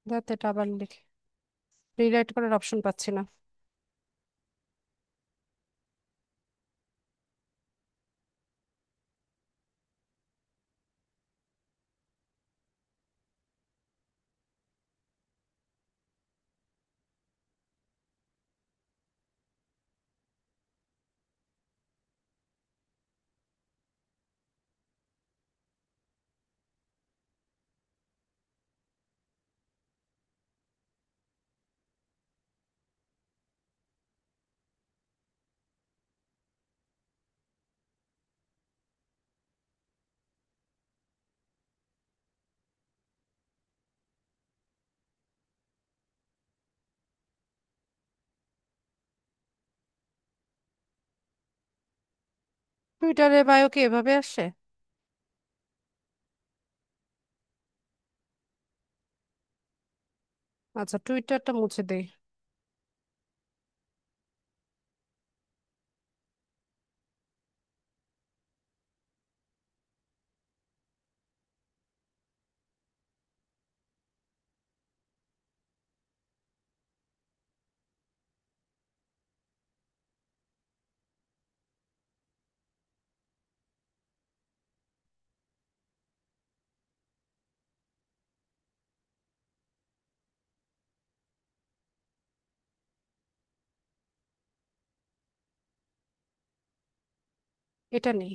যাতে এটা আবার লিখে রিরাইট করার অপশন পাচ্ছি না। টুইটারে বায়ো কি এভাবে আসে? আচ্ছা, টুইটারটা মুছে দেই। এটা নেই।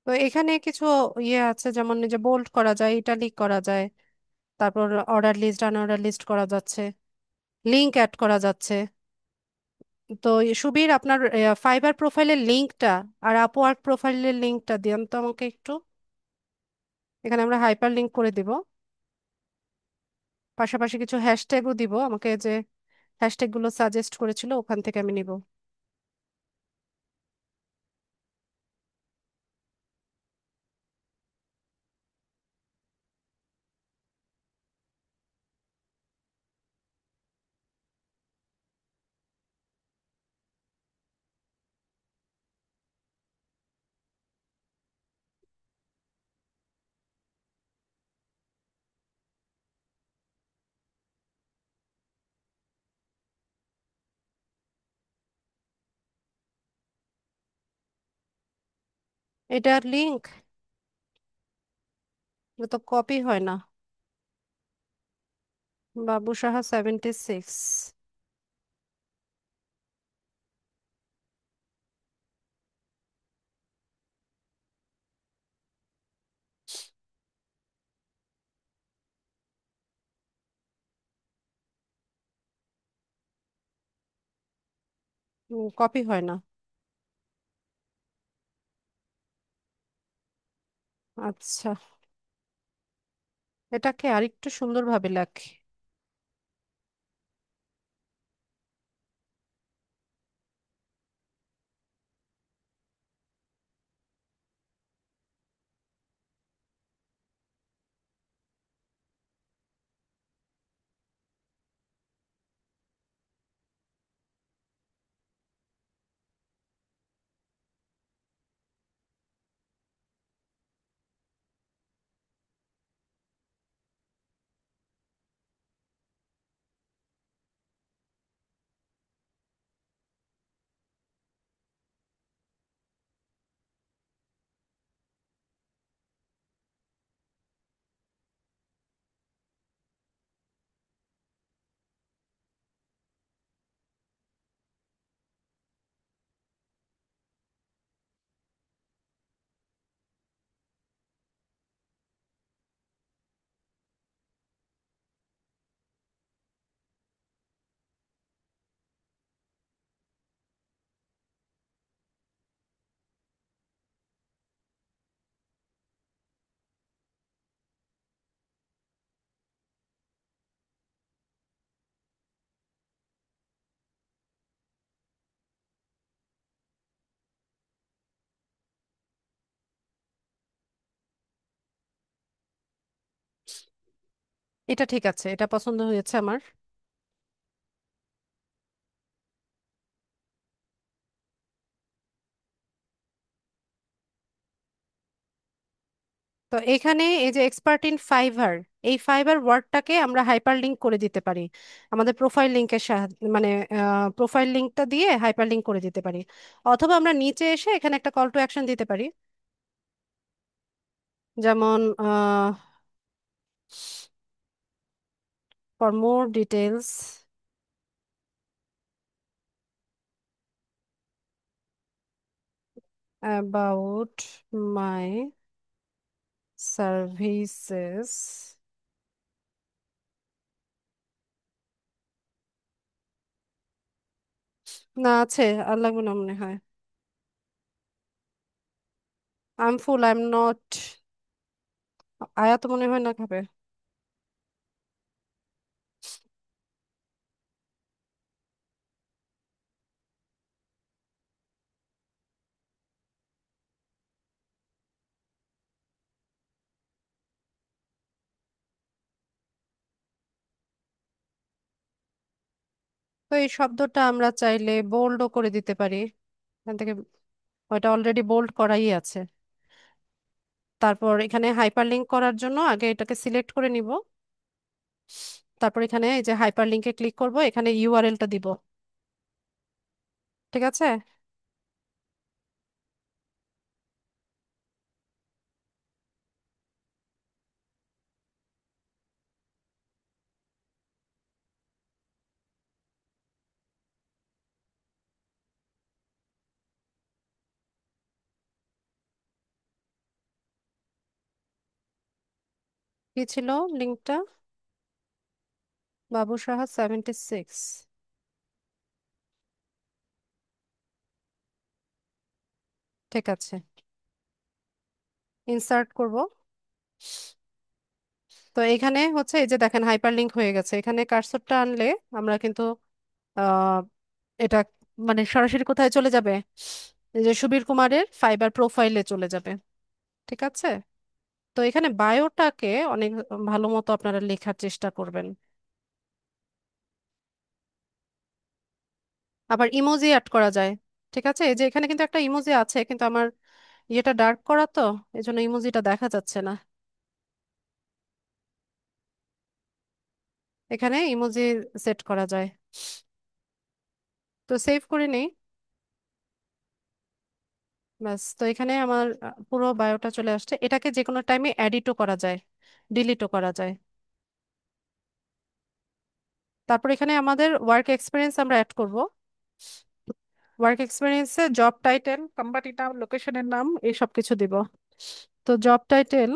তো এখানে কিছু ইয়ে আছে, যেমন এই যে বোল্ড করা যায়, ইটালিক করা যায়, তারপর অর্ডার লিস্ট আনঅর্ডার লিস্ট করা যাচ্ছে, লিংক অ্যাড করা যাচ্ছে। তো সুবীর, আপনার ফাইবার প্রোফাইলের লিংকটা আর আপওয়ার্ক প্রোফাইলের লিংকটা দিন তো আমাকে একটু। এখানে আমরা হাইপার লিংক করে দিব, পাশাপাশি কিছু হ্যাশট্যাগও দিব। আমাকে যে হ্যাশট্যাগ গুলো সাজেস্ট করেছিল ওখান থেকে আমি নিব। এটার লিংক তো কপি হয় না। বাবু সাহা 76। কপি হয় না। আচ্ছা, এটাকে আরেকটু সুন্দরভাবে লেখি। এটা ঠিক আছে, এটা পছন্দ হয়েছে আমার। তো এখানে এই যে এক্সপার্ট ইন ফাইবার, এই ফাইবার ওয়ার্ডটাকে আমরা হাইপার লিঙ্ক করে দিতে পারি আমাদের প্রোফাইল লিঙ্কের সাহায্যে, মানে প্রোফাইল লিঙ্কটা দিয়ে হাইপার লিঙ্ক করে দিতে পারি। অথবা আমরা নিচে এসে এখানে একটা কল টু অ্যাকশন দিতে পারি, যেমন for more details about my services, না আছে, আর লাগবে না মনে হয়। I am full, I am not. আয়া তো মনে হয় না খাবে। তো এই শব্দটা আমরা চাইলে বোল্ডও করে দিতে পারি এখান থেকে, ওইটা অলরেডি বোল্ড করাই আছে। তারপর এখানে হাইপার লিঙ্ক করার জন্য আগে এটাকে সিলেক্ট করে নিব, তারপর এখানে এই যে হাইপার লিঙ্কে ক্লিক করব, এখানে ইউআরএলটা দিব। ঠিক আছে। কি ছিল লিঙ্কটা? বাবু সাহা 76। ঠিক আছে, ইনসার্ট করব। তো এখানে হচ্ছে এই যে দেখেন হাইপার লিঙ্ক হয়ে গেছে, এখানে কার্সরটা আনলে আমরা কিন্তু আহ এটা মানে সরাসরি কোথায় চলে যাবে, এই যে সুবীর কুমারের ফাইবার প্রোফাইলে চলে যাবে। ঠিক আছে। তো এখানে বায়োটাকে অনেক ভালো মতো আপনারা লেখার চেষ্টা করবেন। আবার ইমোজি অ্যাড করা যায়। ঠিক আছে, এই যে এখানে কিন্তু একটা ইমোজি আছে, কিন্তু আমার ইয়েটা ডার্ক করা তো, এই জন্য ইমোজিটা দেখা যাচ্ছে না। এখানে ইমোজি সেট করা যায়। তো সেভ করে নেই। ব্যাস, তো এখানে আমার পুরো বায়োটা চলে আসছে। এটাকে যে কোনো টাইমে এডিটও করা যায়, ডিলিটও করা যায়। তারপর এখানে আমাদের ওয়ার্ক এক্সপিরিয়েন্স আমরা অ্যাড করব। ওয়ার্ক এক্সপিরিয়েন্সে জব টাইটেল, কোম্পানির নাম, লোকেশনের নাম, এই সব কিছু দিব। তো জব টাইটেল,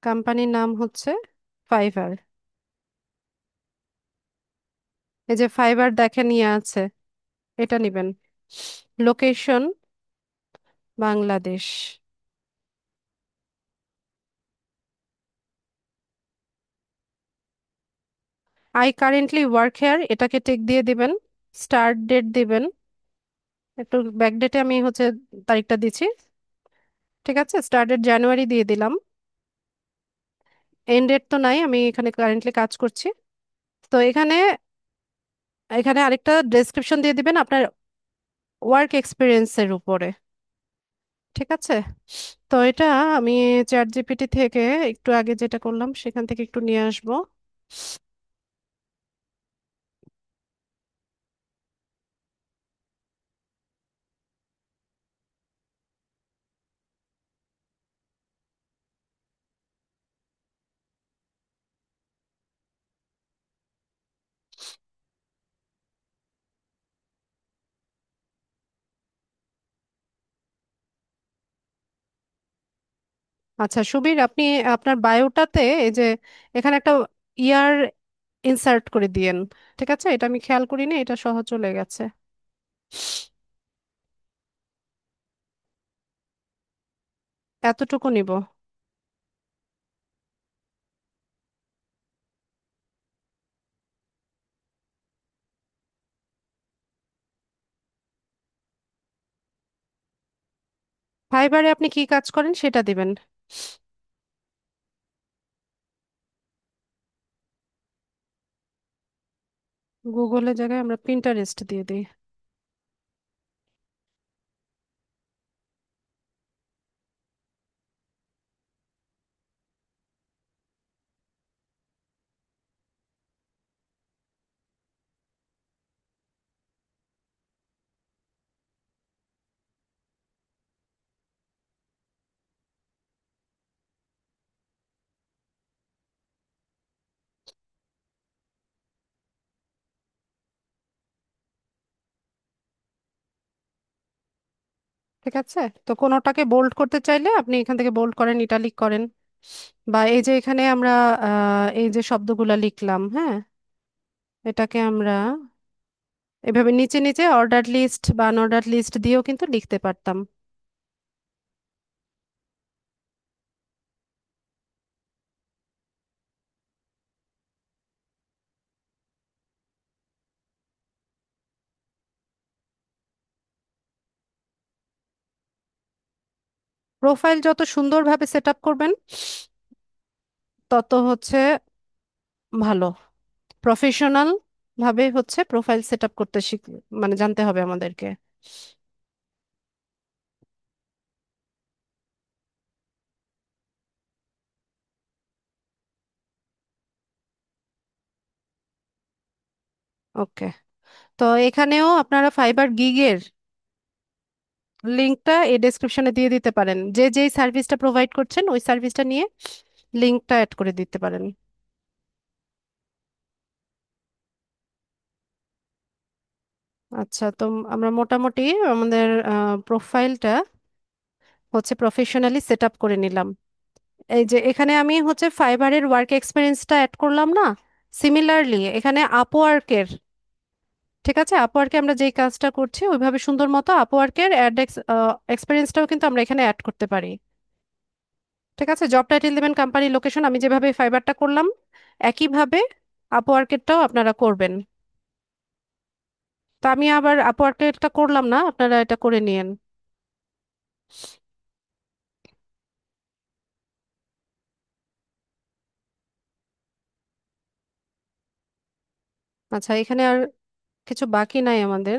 কোম্পানির নাম হচ্ছে ফাইবার। এই যে ফাইবার দেখে নিয়ে আছে, এটা নিবেন। Location Bangladesh. I currently work hair, এটাকে টিক দিয়ে দিবেন। স্টার্ট ডেট দিবেন, একটু ব্যাক ডেটে আমি হচ্ছে তারিখটা দিচ্ছি। ঠিক আছে, স্টার্ট ডেট জানুয়ারি দিয়ে দিলাম। এন্ড ডেট তো নাই, আমি এখানে কারেন্টলি কাজ করছি। তো এখানে এখানে আরেকটা ডেসক্রিপশন দিয়ে দিবেন আপনার ওয়ার্ক এক্সপিরিয়েন্সের উপরে। ঠিক আছে। তো এটা আমি চ্যাট জিপিটি থেকে একটু আগে যেটা করলাম সেখান থেকে একটু নিয়ে আসবো। আচ্ছা সুবীর, আপনি আপনার বায়োটাতে এই যে এখানে একটা ইয়ার ইনসার্ট করে দিয়েন। ঠিক আছে, এটা আমি খেয়াল করিনি, এটা সহ চলে গেছে। এতটুকু নিব। ফাইবারে আপনি কি কাজ করেন সেটা দিবেন। গুগলের জায়গায় আমরা পিন্টারেস্ট দিয়ে দিই। ঠিক আছে, তো কোনোটাকে বোল্ড করতে চাইলে আপনি এখান থেকে বোল্ড করেন, ইটালিক করেন, বা এই যে এখানে আমরা এই যে শব্দগুলা লিখলাম, হ্যাঁ, এটাকে আমরা এভাবে নিচে নিচে অর্ডার লিস্ট বা আনঅর্ডার লিস্ট দিয়েও কিন্তু লিখতে পারতাম। প্রোফাইল যত সুন্দরভাবে সেট আপ করবেন তত হচ্ছে ভালো। প্রফেশনাল ভাবে হচ্ছে প্রোফাইল সেট আপ করতে মানে জানতে হবে আমাদেরকে। ওকে, তো এখানেও আপনারা ফাইবার গিগের লিঙ্কটা এই ডেসক্রিপশনে দিয়ে দিতে পারেন, যে যেই সার্ভিসটা প্রোভাইড করছেন ওই সার্ভিসটা নিয়ে লিঙ্কটা অ্যাড করে দিতে পারেন। আচ্ছা, তো আমরা মোটামুটি আমাদের প্রোফাইলটা হচ্ছে প্রফেশনালি সেট আপ করে নিলাম। এই যে এখানে আমি হচ্ছে ফাইবারের ওয়ার্ক এক্সপিরিয়েন্সটা অ্যাড করলাম না, সিমিলারলি এখানে আপওয়ার্কের, ঠিক আছে, আপওয়ার্কে আমরা যেই কাজটা করছি ওইভাবে সুন্দর মতো আপওয়ার্কের অ্যাড এক্সপিরিয়েন্সটাও কিন্তু আমরা এখানে অ্যাড করতে পারি। ঠিক আছে, জব টাইটেল দেবেন, কোম্পানি, লোকেশন, আমি যেভাবে ফাইবারটা করলাম একইভাবে আপওয়ার্কেরটাও আপনারা করবেন। তো আমি আবার আপওয়ার্কেরটা করলাম না, আপনারা এটা করে নিয়েন। আচ্ছা, এখানে আর কিছু বাকি নাই আমাদের।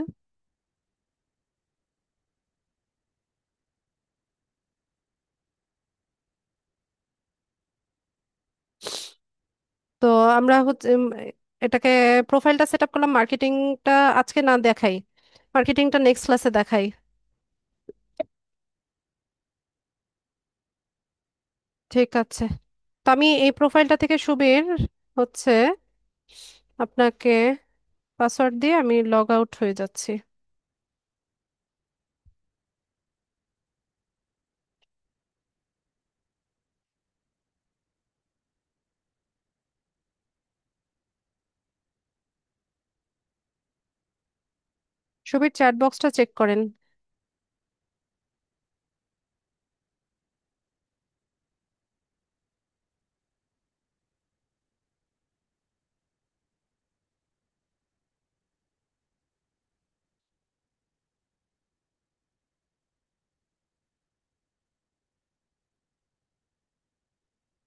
তো আমরা হচ্ছে এটাকে প্রোফাইলটা সেট আপ করলাম, মার্কেটিংটা আজকে না দেখাই, মার্কেটিংটা নেক্সট ক্লাসে দেখাই। ঠিক আছে, তো আমি এই প্রোফাইলটা থেকে সুবীর হচ্ছে আপনাকে পাসওয়ার্ড দিয়ে আমি লগ আউট হয়ে যাচ্ছি। সুবীর চ্যাট বক্সটা চেক করেন।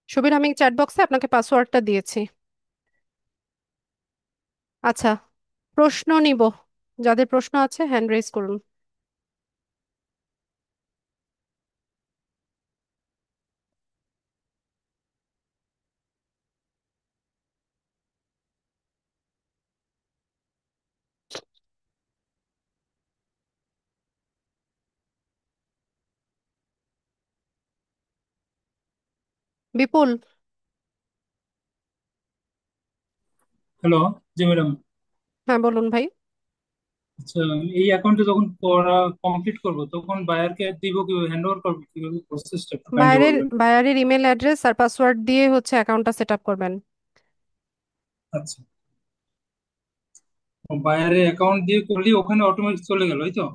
সুবীর, আমি চ্যাট বক্সে আপনাকে পাসওয়ার্ডটা দিয়েছি। আচ্ছা, প্রশ্ন নিব, যাদের প্রশ্ন আছে হ্যান্ড রেজ করুন। বিপুল। হ্যালো। জি ম্যাডাম। হ্যাঁ, বলুন ভাই। আচ্ছা, এই অ্যাকাউন্টে যখন করা কমপ্লিট করব তখন বায়ারকে দিব কিভাবে, হ্যান্ড ওভার করবো কিভাবে, প্রসেসটা একটু কাইন্ডলি বাইরের বলবেন। বাইরের ইমেল অ্যাড্রেস আর পাসওয়ার্ড দিয়ে হচ্ছে অ্যাকাউন্টটা সেট আপ করবেন। আচ্ছা, বায়ারের অ্যাকাউন্ট দিয়ে করলে ওখানে অটোমেটিক চলে গেল, এই তো?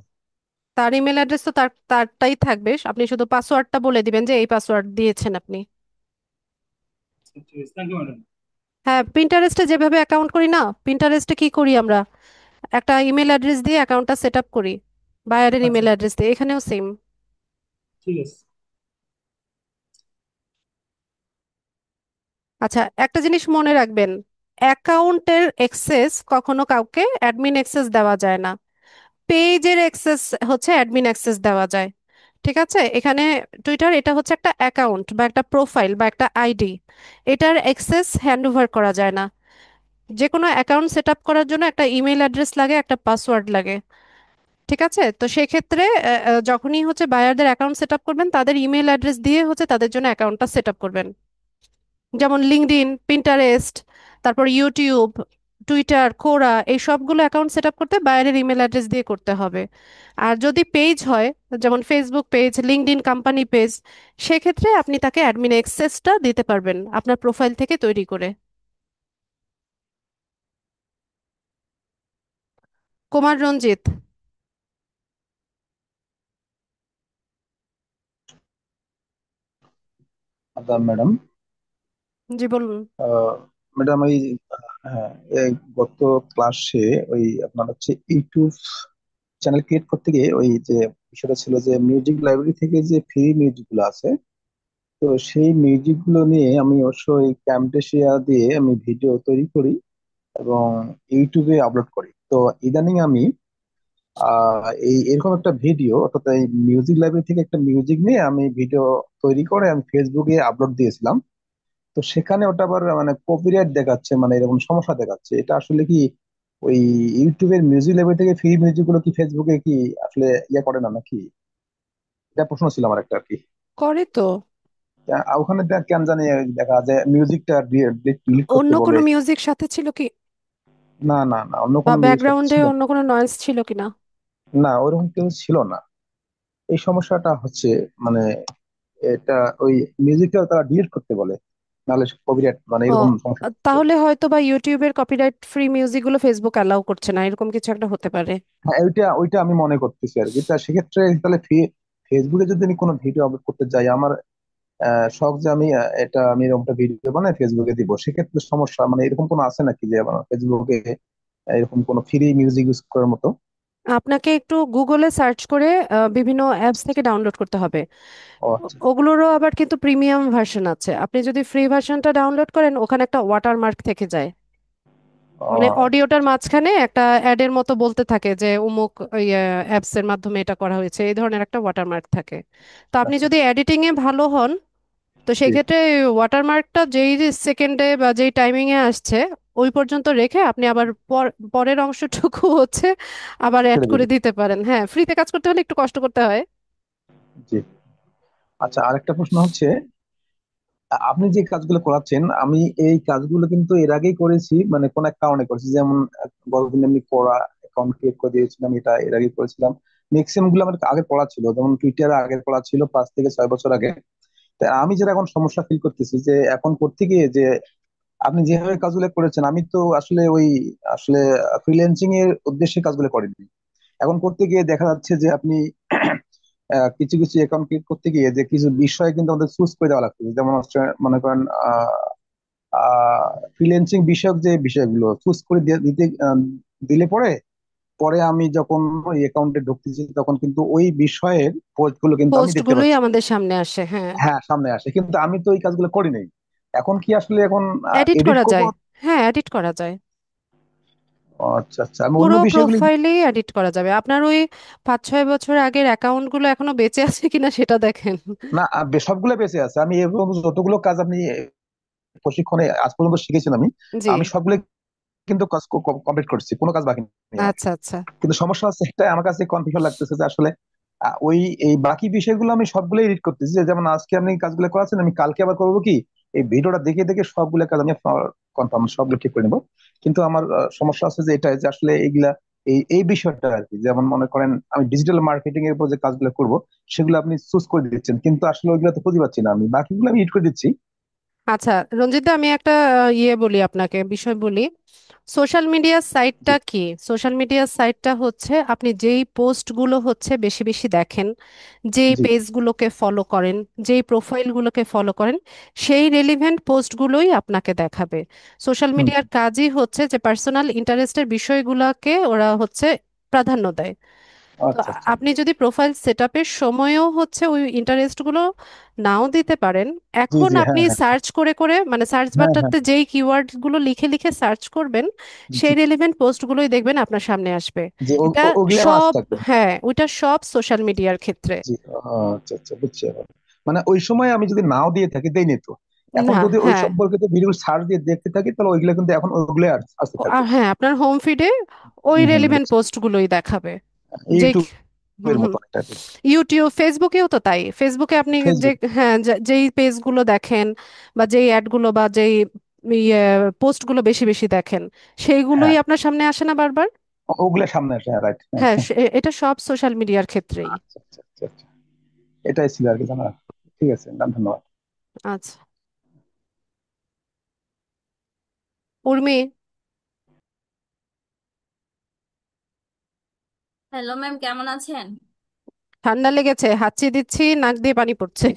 তার ইমেল অ্যাড্রেস তো তারটাই থাকবে, আপনি শুধু পাসওয়ার্ডটা বলে দিবেন যে এই পাসওয়ার্ড দিয়েছেন আপনি। আচ্ছা, ঠিক আছে, থ্যাংক ইউ ম্যাডাম। হ্যাঁ, পিন্টারেস্টে যেভাবে অ্যাকাউন্ট করি না, পিন্টারেস্টে কি করি আমরা, একটা ইমেল অ্যাড্রেস দিয়ে অ্যাকাউন্টটা সেট আপ করি, বায়ারের আচ্ছা, ইমেল অ্যাড্রেস দিয়ে, এখানেও সেম। ঠিক আছে। আচ্ছা, একটা জিনিস মনে রাখবেন, অ্যাকাউন্টের অ্যাক্সেস কখনো কাউকে অ্যাডমিন অ্যাক্সেস দেওয়া যায় না, পেজের অ্যাক্সেস হচ্ছে অ্যাডমিন অ্যাক্সেস দেওয়া যায়। ঠিক আছে, এখানে টুইটার এটা হচ্ছে একটা অ্যাকাউন্ট বা একটা প্রোফাইল বা একটা আইডি, এটার অ্যাক্সেস হ্যান্ড ওভার করা যায় না। যে কোনো অ্যাকাউন্ট সেট আপ করার জন্য একটা ইমেল অ্যাড্রেস লাগে, একটা পাসওয়ার্ড লাগে। ঠিক আছে, তো সেক্ষেত্রে যখনই হচ্ছে বায়ারদের অ্যাকাউন্ট সেট আপ করবেন, তাদের ইমেল অ্যাড্রেস দিয়ে হচ্ছে তাদের জন্য অ্যাকাউন্টটা সেট আপ করবেন। যেমন লিঙ্কডইন, পিন্টারেস্ট, তারপর ইউটিউব, টুইটার, কোরা, এই সবগুলো অ্যাকাউন্ট সেট আপ করতে বাইরের ইমেল অ্যাড্রেস দিয়ে করতে হবে। আর যদি পেজ হয়, যেমন Facebook page, LinkedIn company page, সেক্ষেত্রে আপনি তাকে অ্যাডমিন অ্যাক্সেসটা দিতে পারবেন আপনার প্রোফাইল থেকে তৈরি করে। কুমার রঞ্জিত। আচ্ছা ম্যাডাম। জি বলুন। ম্যাডাম ওই হ্যাঁ, এই গত ক্লাসে ওই আপনার হচ্ছে ইউটিউব চ্যানেল ক্রিয়েট করতে গিয়ে ওই যে বিষয়টা ছিল যে মিউজিক লাইব্রেরি থেকে যে ফ্রি মিউজিক গুলো আছে, তো সেই মিউজিক গুলো নিয়ে আমি অবশ্যই ক্যামটেসিয়া দিয়ে আমি ভিডিও তৈরি করি এবং ইউটিউবে আপলোড করি। তো ইদানিং আমি এই এরকম একটা ভিডিও, অর্থাৎ এই মিউজিক লাইব্রেরি থেকে একটা মিউজিক নিয়ে আমি ভিডিও তৈরি করে আমি ফেসবুকে আপলোড দিয়েছিলাম। তো সেখানে ওটা আবার মানে কপিরাইট দেখাচ্ছে, মানে এরকম সমস্যা দেখাচ্ছে। এটা আসলে কি ওই ইউটিউবের মিউজিক লাইব্রেরি থেকে ফ্রি মিউজিক গুলো কি ফেসবুকে কি আসলে ইয়ে করে না নাকি? এটা প্রশ্ন ছিল আমার একটা আর কি। করে তো। ওখানে কেন জানি দেখা যায় মিউজিকটা ডিলিট অন্য করতে কোনো বলে। মিউজিক সাথে ছিল কি, না না না, অন্য বা কোনো মিউজিক ব্যাকগ্রাউন্ডে ছিল অন্য কোনো নয়েজ ছিল কিনা? না, ওরকম কেউ ছিল না। এই সমস্যাটা হচ্ছে মানে এটা ওই মিউজিকটা তারা ডিলিট করতে বলে, নাহলে কপিরাইট মানে ও, এরকম সমস্যা হচ্ছে। তাহলে হয়তো বা ইউটিউবের কপিরাইট ফ্রি মিউজিকগুলো ফেসবুক অ্যালাউ করছে না, এরকম কিছু একটা হতে পারে। হ্যাঁ, ওইটা ওইটা আমি মনে করতেছি আর কি। তা সেক্ষেত্রে তাহলে ফেসবুকে যদি আমি কোনো ভিডিও আপলোড করতে যাই, আমার শখ যে আমি এটা আমি এরকম একটা ভিডিও বানাই ফেসবুকে দিব, সেক্ষেত্রে সমস্যা মানে এরকম কোনো আছে নাকি যে আমার ফেসবুকে এরকম কোনো ফ্রি মিউজিক ইউজ করার মতো? আপনাকে একটু গুগলে সার্চ করে বিভিন্ন অ্যাপস থেকে ডাউনলোড করতে হবে। ও আচ্ছা। ওগুলোরও আবার কিন্তু প্রিমিয়াম ভার্সন আছে, আপনি যদি ফ্রি ভার্সনটা ডাউনলোড করেন ওখানে একটা ওয়াটারমার্ক থেকে যায়। মানে ও অডিওটার মাঝখানে একটা অ্যাডের মতো বলতে থাকে যে অমুক অ্যাপস এর মাধ্যমে এটা করা হয়েছে, এই ধরনের একটা ওয়াটারমার্ক থাকে। তো আপনি আচ্ছা যদি এডিটিং এ ভালো হন, তো জি, সেক্ষেত্রে ওয়াটারমার্কটা যেই সেকেন্ডে বা যেই টাইমিং এ আসছে ওই পর্যন্ত রেখে আপনি আবার পরের অংশটুকু হচ্ছে আবার অ্যাড ছেড়ে করে দিবেন। দিতে পারেন। হ্যাঁ, ফ্রিতে কাজ করতে হলে একটু কষ্ট করতে হয়। জি। আচ্ছা, আরেকটা প্রশ্ন হচ্ছে, আপনি যে কাজগুলো করাচ্ছেন আমি এই কাজগুলো কিন্তু এর আগেই করেছি, মানে কোন এক কারণে করেছি। যেমন গতদিন আমি করা অ্যাকাউন্ট ক্রিয়েট করে দিয়েছিলাম, এটা এর আগে করেছিলাম। ম্যাক্সিমাম গুলো আমার আগে করা ছিল, যেমন টুইটারে আগে করা ছিল 5 থেকে 6 বছর আগে। তা আমি যেটা এখন সমস্যা ফিল করতেছি যে এখন করতে গিয়ে যে আপনি যেভাবে কাজগুলো করেছেন, আমি তো আসলে ওই আসলে ফ্রিল্যান্সিং এর উদ্দেশ্যে কাজগুলো করিনি। এখন করতে গিয়ে দেখা যাচ্ছে যে আপনি কিছু কিছু অ্যাকাউন্ট ক্রিয়েট করতে গিয়ে যে কিছু বিষয় কিন্তু আমাদের চুজ করে দেওয়া লাগছে। যেমন হচ্ছে মনে করেন ফ্রিল্যান্সিং বিষয়ক যে বিষয়গুলো চুজ করে দিতে দিলে পরে পরে আমি যখন ওই অ্যাকাউন্টে ঢুকতেছি তখন কিন্তু ওই বিষয়ের পোস্টগুলো কিন্তু আমি দেখতে পোস্টগুলোই পাচ্ছি। আমাদের সামনে আসে, হ্যাঁ। হ্যাঁ, সামনে আসে, কিন্তু আমি তো এই কাজগুলো করি নাই। এখন কি আসলে এখন এডিট এডিট করা করবো? যায়। হ্যাঁ, এডিট করা যায়। ও, আচ্ছা আচ্ছা, আমি অন্য পুরো বিষয়গুলি প্রোফাইলেই এডিট করা যাবে। আপনার ওই 5-6 বছর আগের অ্যাকাউন্টগুলো এখনো বেঁচে আছে কিনা সেটা দেখেন। না সবগুলো বেঁচে আছে। আমি এ পর্যন্ত যতগুলো কাজ আপনি প্রশিক্ষণে আজ পর্যন্ত শিখেছেন আমি জি। আমি সবগুলো কিন্তু কাজ কমপ্লিট করছি, কোনো কাজ বাকি নেই আমার। আচ্ছা আচ্ছা। কিন্তু সমস্যা হচ্ছে একটা, আমার কাছে কনফিউশন লাগতেছে যে আসলে ওই এই বাকি বিষয়গুলো আমি সবগুলো এডিট করতেছি। যেমন আজকে আপনি কাজগুলো করাচ্ছেন, আমি কালকে আবার করবো কি এই ভিডিওটা দেখে দেখে সবগুলো কাজ আমি কনফার্ম সবগুলো ঠিক করে নেবো। কিন্তু আমার সমস্যা আছে যে এটা যে আসলে এইগুলা এই এই বিষয়টা আর কি। যেমন মনে করেন আমি ডিজিটাল মার্কেটিং এর উপর যে কাজগুলো করবো সেগুলো আপনি চুজ করে দিচ্ছেন, কিন্তু আসলে ওইগুলো তো খুঁজে পাচ্ছি না। আমি বাকিগুলো আমি এডিট করে দিচ্ছি। আচ্ছা রঞ্জিত দা, আমি একটা ইয়ে বলি আপনাকে, বিষয় বলি। সোশ্যাল মিডিয়া জি সাইটটা কি? সোশ্যাল মিডিয়া সাইটটা হচ্ছে আপনি যেই পোস্টগুলো হচ্ছে বেশি বেশি দেখেন, যেই জি। পেজগুলোকে ফলো করেন, যেই প্রোফাইলগুলোকে ফলো করেন, সেই রেলিভেন্ট পোস্টগুলোই আপনাকে দেখাবে। সোশ্যাল হুম মিডিয়ার কাজই হচ্ছে যে পার্সোনাল ইন্টারেস্টের বিষয়গুলোকে ওরা হচ্ছে প্রাধান্য দেয়। তো আচ্ছা আচ্ছা। আপনি যদি প্রোফাইল সেটআপের সময়ও হচ্ছে ওই ইন্টারেস্ট গুলো নাও দিতে পারেন, জি এখন জি, আপনি হ্যাঁ হ্যাঁ সার্চ করে করে মানে সার্চ হ্যাঁ হ্যাঁ। বারটাতে যেই কিওয়ার্ড গুলো লিখে লিখে সার্চ করবেন, জি সেই রেলেভেন্ট পোস্ট গুলোই দেখবেন আপনার সামনে আসবে। জি, এটা ওগুলা মাস্ট সব, থাকবে। হ্যাঁ ওইটা সব সোশ্যাল মিডিয়ার ক্ষেত্রে। জি। আচ্ছা আচ্ছা, বুঝছি এবার। মানে ওই সময় আমি যদি নাও দিয়ে থাকি, দেই তো, এখন না, যদি ওই হ্যাঁ, সম্পর্কিত ভিডিও সার্চ দিয়ে দেখতে থাকি, তাহলে ওইগুলা কিন্তু এখন ওইগুলো আসতে থাকবে। আর হ্যাঁ আপনার হোম ফিডে ওই রেলেভেন্ট বুঝছি। পোস্ট গুলোই দেখাবে। যে হুম ইউটিউবের হুম মতন এটা আর কি। ইউটিউব, ফেসবুকেও তো তাই। ফেসবুকে আপনি যে, ফেসবুক। হ্যাঁ, যেই পেজগুলো দেখেন বা যেই অ্যাডগুলো বা যেই ইয়ে পোস্টগুলো বেশি বেশি দেখেন, সেইগুলোই হ্যাঁ, আপনার সামনে আসে না বারবার? ওগুলা সামনে আসে, রাইট, হ্যাঁ হ্যাঁ, হ্যাঁ। এটা সব সোশ্যাল মিডিয়ার ক্ষেত্রেই। আচ্ছা আচ্ছা আচ্ছা আচ্ছা। এটাই ছিল আর কি জানা। ঠিক আছে, ধন্যবাদ। আচ্ছা, উর্মি, হ্যালো ম্যাম, কেমন আছেন? ঠান্ডা লেগেছে, হাঁচি দিচ্ছি, নাক দিয়ে পানি পড়ছে।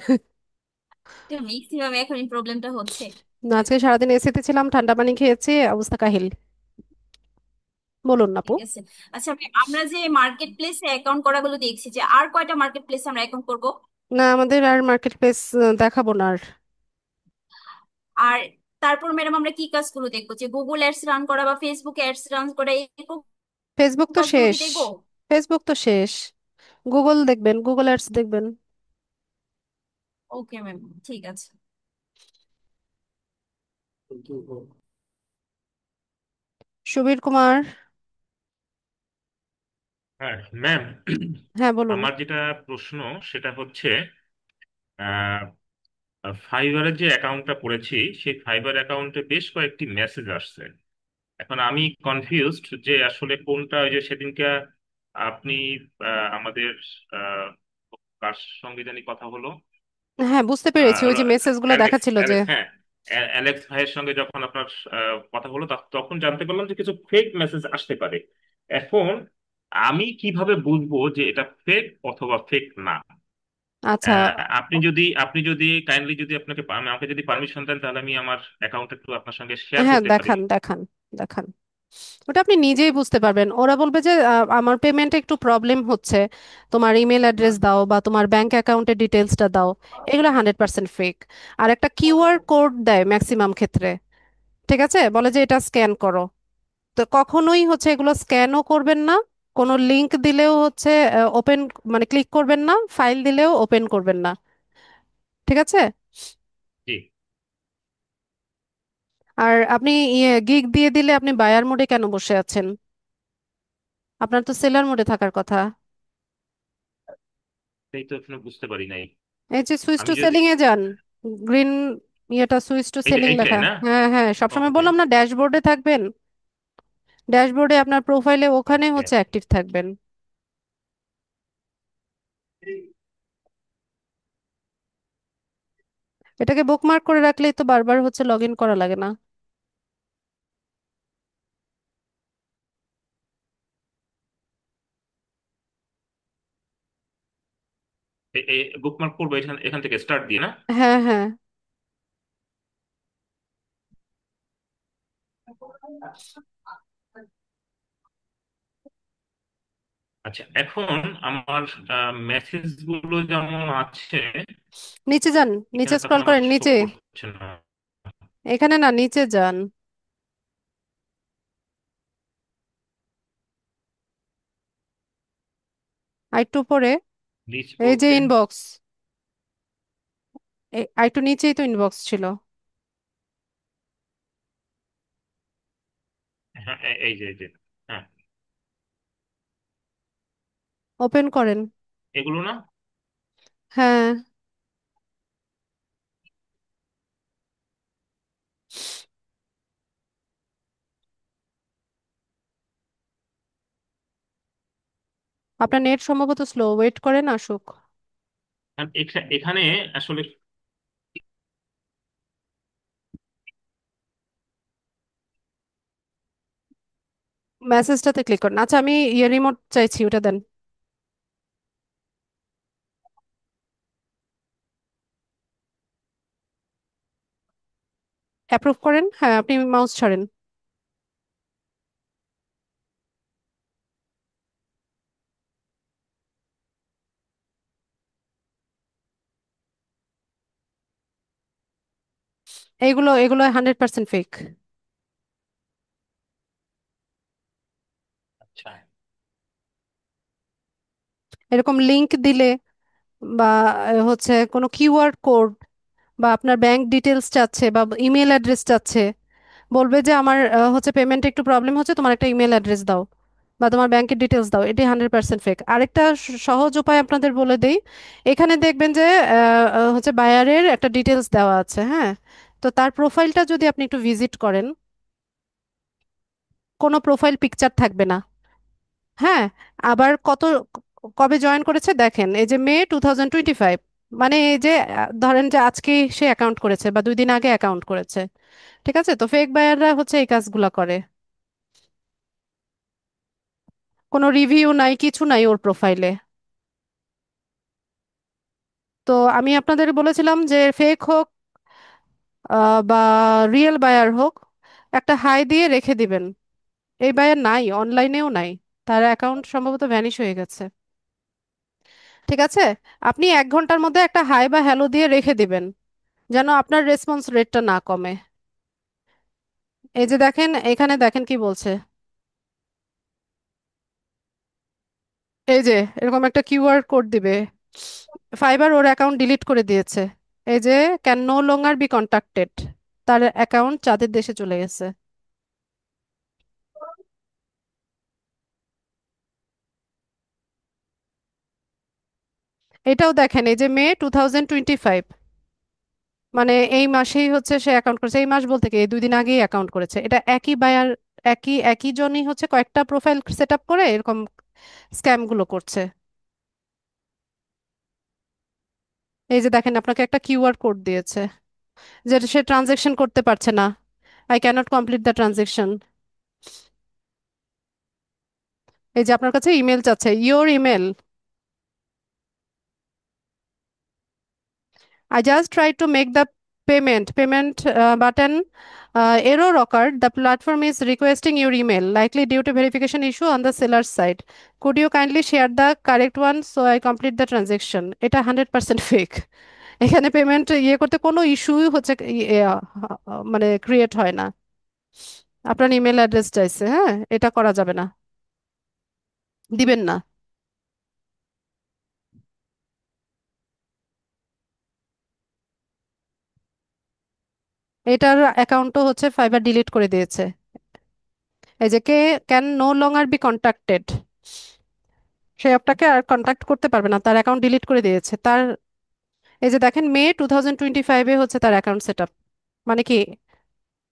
এটা ম্যাক্সিমাম এখন এই প্রবলেমটা হচ্ছে। আজকে সারাদিন এসিতে ছিলাম, ঠান্ডা পানি খেয়েছি, অবস্থা কাহিল। বলুন আপু। ঠিক আছে। আচ্ছা ma'am, আমরা যে মার্কেট প্লেসে অ্যাকাউন্ট করাগুলো দেখছি, যে আর কয়টা মার্কেট প্লেসে আমরা অ্যাকাউন্ট করব? না, আমাদের আর মার্কেট প্লেস দেখাবো না আর। আর তারপর ম্যাডাম আমরা কি কাজগুলো দেখবো, যে গুগল অ্যাডস রান করা বা ফেসবুক অ্যাডস রান করা, এরকম ফেসবুক তো কাজগুলো কি শেষ। দেখবো? ফেসবুক তো শেষ। গুগল দেখবেন, গুগল অ্যাডস দেখবেন। ওকে ম্যাম, ঠিক আছে। সুবীর কুমার। হ্যাঁ ম্যাম, হ্যাঁ বলুন। আমার যেটা প্রশ্ন সেটা হচ্ছে ফাইবারের যে অ্যাকাউন্টটা করেছি, সেই ফাইবার অ্যাকাউন্টে বেশ কয়েকটি মেসেজ আসছে। এখন আমি কনফিউজড যে আসলে কোনটা। ওই যে সেদিনকে আপনি আমাদের আহ, কার সঙ্গে জানি কথা হলো, হ্যাঁ বুঝতে পেরেছি, ওই যে মেসেজগুলো অ্যালেক্স দেখাচ্ছিল যে। অ্যালেক্স হ্যাঁ, অ্যালেক্স ভাইয়ের সঙ্গে যখন আপনার কথা হলো, তখন জানতে পারলাম যে কিছু ফেক মেসেজ আসতে পারে। এখন আমি কিভাবে বুঝবো যে এটা ফেক অথবা ফেক না? আচ্ছা, আপনি যদি কাইন্ডলি, যদি আমাকে যদি পারমিশন দেন, তাহলে আমি আমার অ্যাকাউন্ট একটু আপনার সঙ্গে শেয়ার হ্যাঁ করতে পারি। দেখান দেখান দেখান। ওটা আপনি নিজেই বুঝতে পারবেন। ওরা বলবে যে আমার পেমেন্টে একটু প্রবলেম হচ্ছে, তোমার ইমেল অ্যাড্রেস দাও বা তোমার ব্যাংক অ্যাকাউন্টের ডিটেলসটা দাও। এগুলো 100% ফেক। আর একটা কিউআর কোড দেয় ম্যাক্সিমাম ক্ষেত্রে, ঠিক আছে, বলে যে এটা স্ক্যান করো। তো কখনোই হচ্ছে এগুলো স্ক্যানও করবেন না। কোনো লিংক দিলেও হচ্ছে ওপেন, মানে ক্লিক করবেন না, ফাইল দিলেও ওপেন করবেন না, ঠিক আছে? জি। আর আপনি গিগ দিয়ে দিলে আপনি বায়ার মোডে কেন বসে আছেন? আপনার তো সেলার মোডে থাকার কথা। এই তো এখনো বুঝতে পারি নাই। এই যে সুইচ আমি টু যদি সেলিং এ যান, গ্রিন ইয়েটা সুইচ টু সেলিং এইটাই লেখা, না? হ্যাঁ হ্যাঁ, সবসময় ওকে বললাম না ড্যাশবোর্ডে থাকবেন। ড্যাশবোর্ডে আপনার প্রোফাইলে ওখানে ওকে। হচ্ছে অ্যাক্টিভ থাকবেন। এটাকে বুকমার্ক করে রাখলেই তো বারবার হচ্ছে লগ ইন করা লাগে না। বুকমার্ক করবো এখান এখান থেকে স্টার্ট দিয়ে না? হ্যাঁ হ্যাঁ। আচ্ছা, এখন আমার মেসেজ গুলো যেমন আছে, নিচে যান, নিচে এখানে তখন স্ক্রল আমার করেন, শো নিচে। করছে না। এখানে না, নিচে যান, আরেকটু উপরে। নিচ এই যে বলতে? ইনবক্স, আরেকটু নিচেই তো ইনবক্স ছিল। হ্যাঁ, এই যে হ্যাঁ, ওপেন করেন। এগুলো না? হ্যাঁ, আপনার নেট সম্ভবত স্লো, ওয়েট করেন আসুক। কারণ এখানে আসলে মেসেজটাতে ক্লিক করেন। আচ্ছা, আমি রিমোট চাইছি, ওটা দেন। অ্যাপ্রুভ করেন, হ্যাঁ আপনি মাউস ছাড়েন। এগুলো এগুলো 100% ফেক। আচ্ছা। এরকম লিংক দিলে বা হচ্ছে কোনো কিউআর কোড বা আপনার ব্যাংক ডিটেলস চাচ্ছে বা ইমেল অ্যাড্রেস চাচ্ছে, বলবে যে আমার হচ্ছে পেমেন্টে একটু প্রবলেম হচ্ছে, তোমার একটা ইমেল অ্যাড্রেস দাও বা তোমার ব্যাংকের ডিটেলস দাও, এটি 100% ফেক। আরেকটা সহজ উপায় আপনাদের বলে দেই। এখানে দেখবেন যে হচ্ছে বায়ারের একটা ডিটেলস দেওয়া আছে, হ্যাঁ? তো তার প্রোফাইলটা যদি আপনি একটু ভিজিট করেন, কোনো প্রোফাইল পিকচার থাকবে না, হ্যাঁ? আবার কবে জয়েন করেছে দেখেন, এই যে মে 2025, মানে এই যে ধরেন যে আজকেই সে অ্যাকাউন্ট করেছে বা 2 দিন আগে অ্যাকাউন্ট করেছে। ঠিক আছে, তো ফেক বায়াররা হচ্ছে এই কাজগুলা করে। কোনো রিভিউ নাই, কিছু নাই ওর প্রোফাইলে। তো আমি আপনাদের বলেছিলাম যে ফেক হোক বা রিয়েল বায়ার হোক, একটা হাই দিয়ে রেখে দিবেন। এই বায়ার নাই, অনলাইনেও নাই, তার অ্যাকাউন্ট সম্ভবত ভ্যানিশ হয়ে গেছে। ঠিক আছে, আপনি 1 ঘন্টার মধ্যে একটা হাই বা হ্যালো দিয়ে রেখে দিবেন, যেন আপনার রেসপন্স রেটটা না কমে। এই যে দেখেন, এখানে দেখেন কি বলছে, এই যে এরকম একটা কিউআর কোড দিবে, ফাইবার ওর অ্যাকাউন্ট ডিলিট করে দিয়েছে। এই যে ক্যান নো লঙ্গার বি কন্টাক্টেড, তার অ্যাকাউন্ট চাঁদের দেশে চলে গেছে। এটাও দেখেন, এই যে মে 2025, মানে এই মাসেই হচ্ছে সে অ্যাকাউন্ট করেছে। এই মাস বলতে কি, এই 2 দিন আগেই অ্যাকাউন্ট করেছে। এটা একই বায়ার, একই জনই হচ্ছে কয়েকটা প্রোফাইল সেট আপ করে এরকম স্ক্যাম গুলো করছে। এই যে দেখেন, আপনাকে একটা কিউআর কোড দিয়েছে, যেটা সে ট্রানজেকশন করতে পারছে না। I can't complete the transaction. এই যে আপনার কাছে ইমেল চাচ্ছে, your email. I just tried to make the payment button error occurred. The platform is requesting your email, likely due to verification issue on the seller's side. Could you kindly share the correct one so I complete the transaction? এটা 100% fake. এখানে payment ইয়ে করতে কোনো ইস্যুই হচ্ছে মানে create হয় না। আপনার ইমেল অ্যাড্রেস চাইছে, হ্যাঁ? এটা করা যাবে না, দিবেন না। এটার অ্যাকাউন্টও হচ্ছে ফাইবার ডিলিট করে দিয়েছে। এই যে কে can no longer be contacted, সে আপনাকে আর কন্ট্যাক্ট করতে পারবে না, তার অ্যাকাউন্ট ডিলিট করে দিয়েছে তার। এই যে দেখেন, মে 2025 হচ্ছে তার অ্যাকাউন্ট সেট আপ। মানে কি,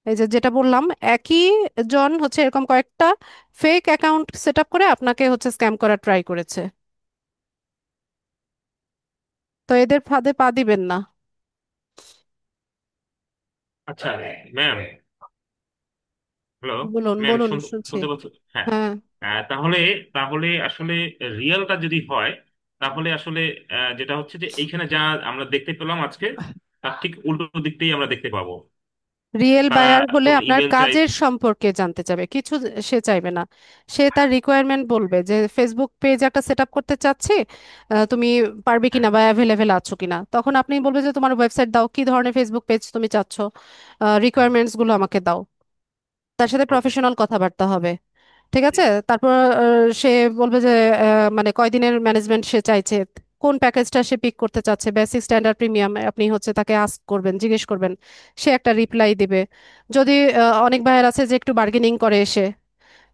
এই যে যেটা বললাম, একই জন হচ্ছে এরকম কয়েকটা ফেক অ্যাকাউন্ট সেট আপ করে আপনাকে হচ্ছে স্ক্যাম করার ট্রাই করেছে। তো এদের ফাঁদে পা দিবেন না। আচ্ছা ম্যাম, হ্যালো বলুন ম্যাম, বলুন, শুনছি। শুনতে পাচ্ছ? হ্যাঁ। হ্যাঁ, তাহলে তাহলে আসলে রিয়েলটা যদি হয়, তাহলে আসলে যেটা হচ্ছে যে এইখানে যা আমরা দেখতে পেলাম আজকে, তার ঠিক উল্টো দিকটাই আমরা দেখতে পাবো। রিয়েল তারা বায়ার হলে কোনো আপনার ইমেল চাই। কাজের সম্পর্কে জানতে চাবে, কিছু সে চাইবে না। সে তার রিকোয়ারমেন্ট বলবে যে ফেসবুক পেজ একটা সেট আপ করতে চাচ্ছি, তুমি পারবে হ্যাঁ। কিনা বা অ্যাভেলেবেল আছো কিনা। তখন আপনি বলবে যে তোমার ওয়েবসাইট দাও, কি ধরনের ফেসবুক পেজ তুমি চাচ্ছ, হ্যাঁ। রিকোয়ারমেন্টস গুলো আমাকে দাও। তার সাথে ওকে। প্রফেশনাল কথাবার্তা হবে। ঠিক জি। আছে, তারপর সে বলবে যে মানে কয়দিনের ম্যানেজমেন্ট সে চাইছে, কোন প্যাকেজটা সে পিক করতে চাচ্ছে, বেসিক, স্ট্যান্ডার্ড, প্রিমিয়াম, আপনি হচ্ছে তাকে আস্ক করবেন, জিজ্ঞেস করবেন, সে একটা রিপ্লাই দিবে। যদি অনেক ভাইয়ার আছে যে একটু বার্গেনিং করে এসে,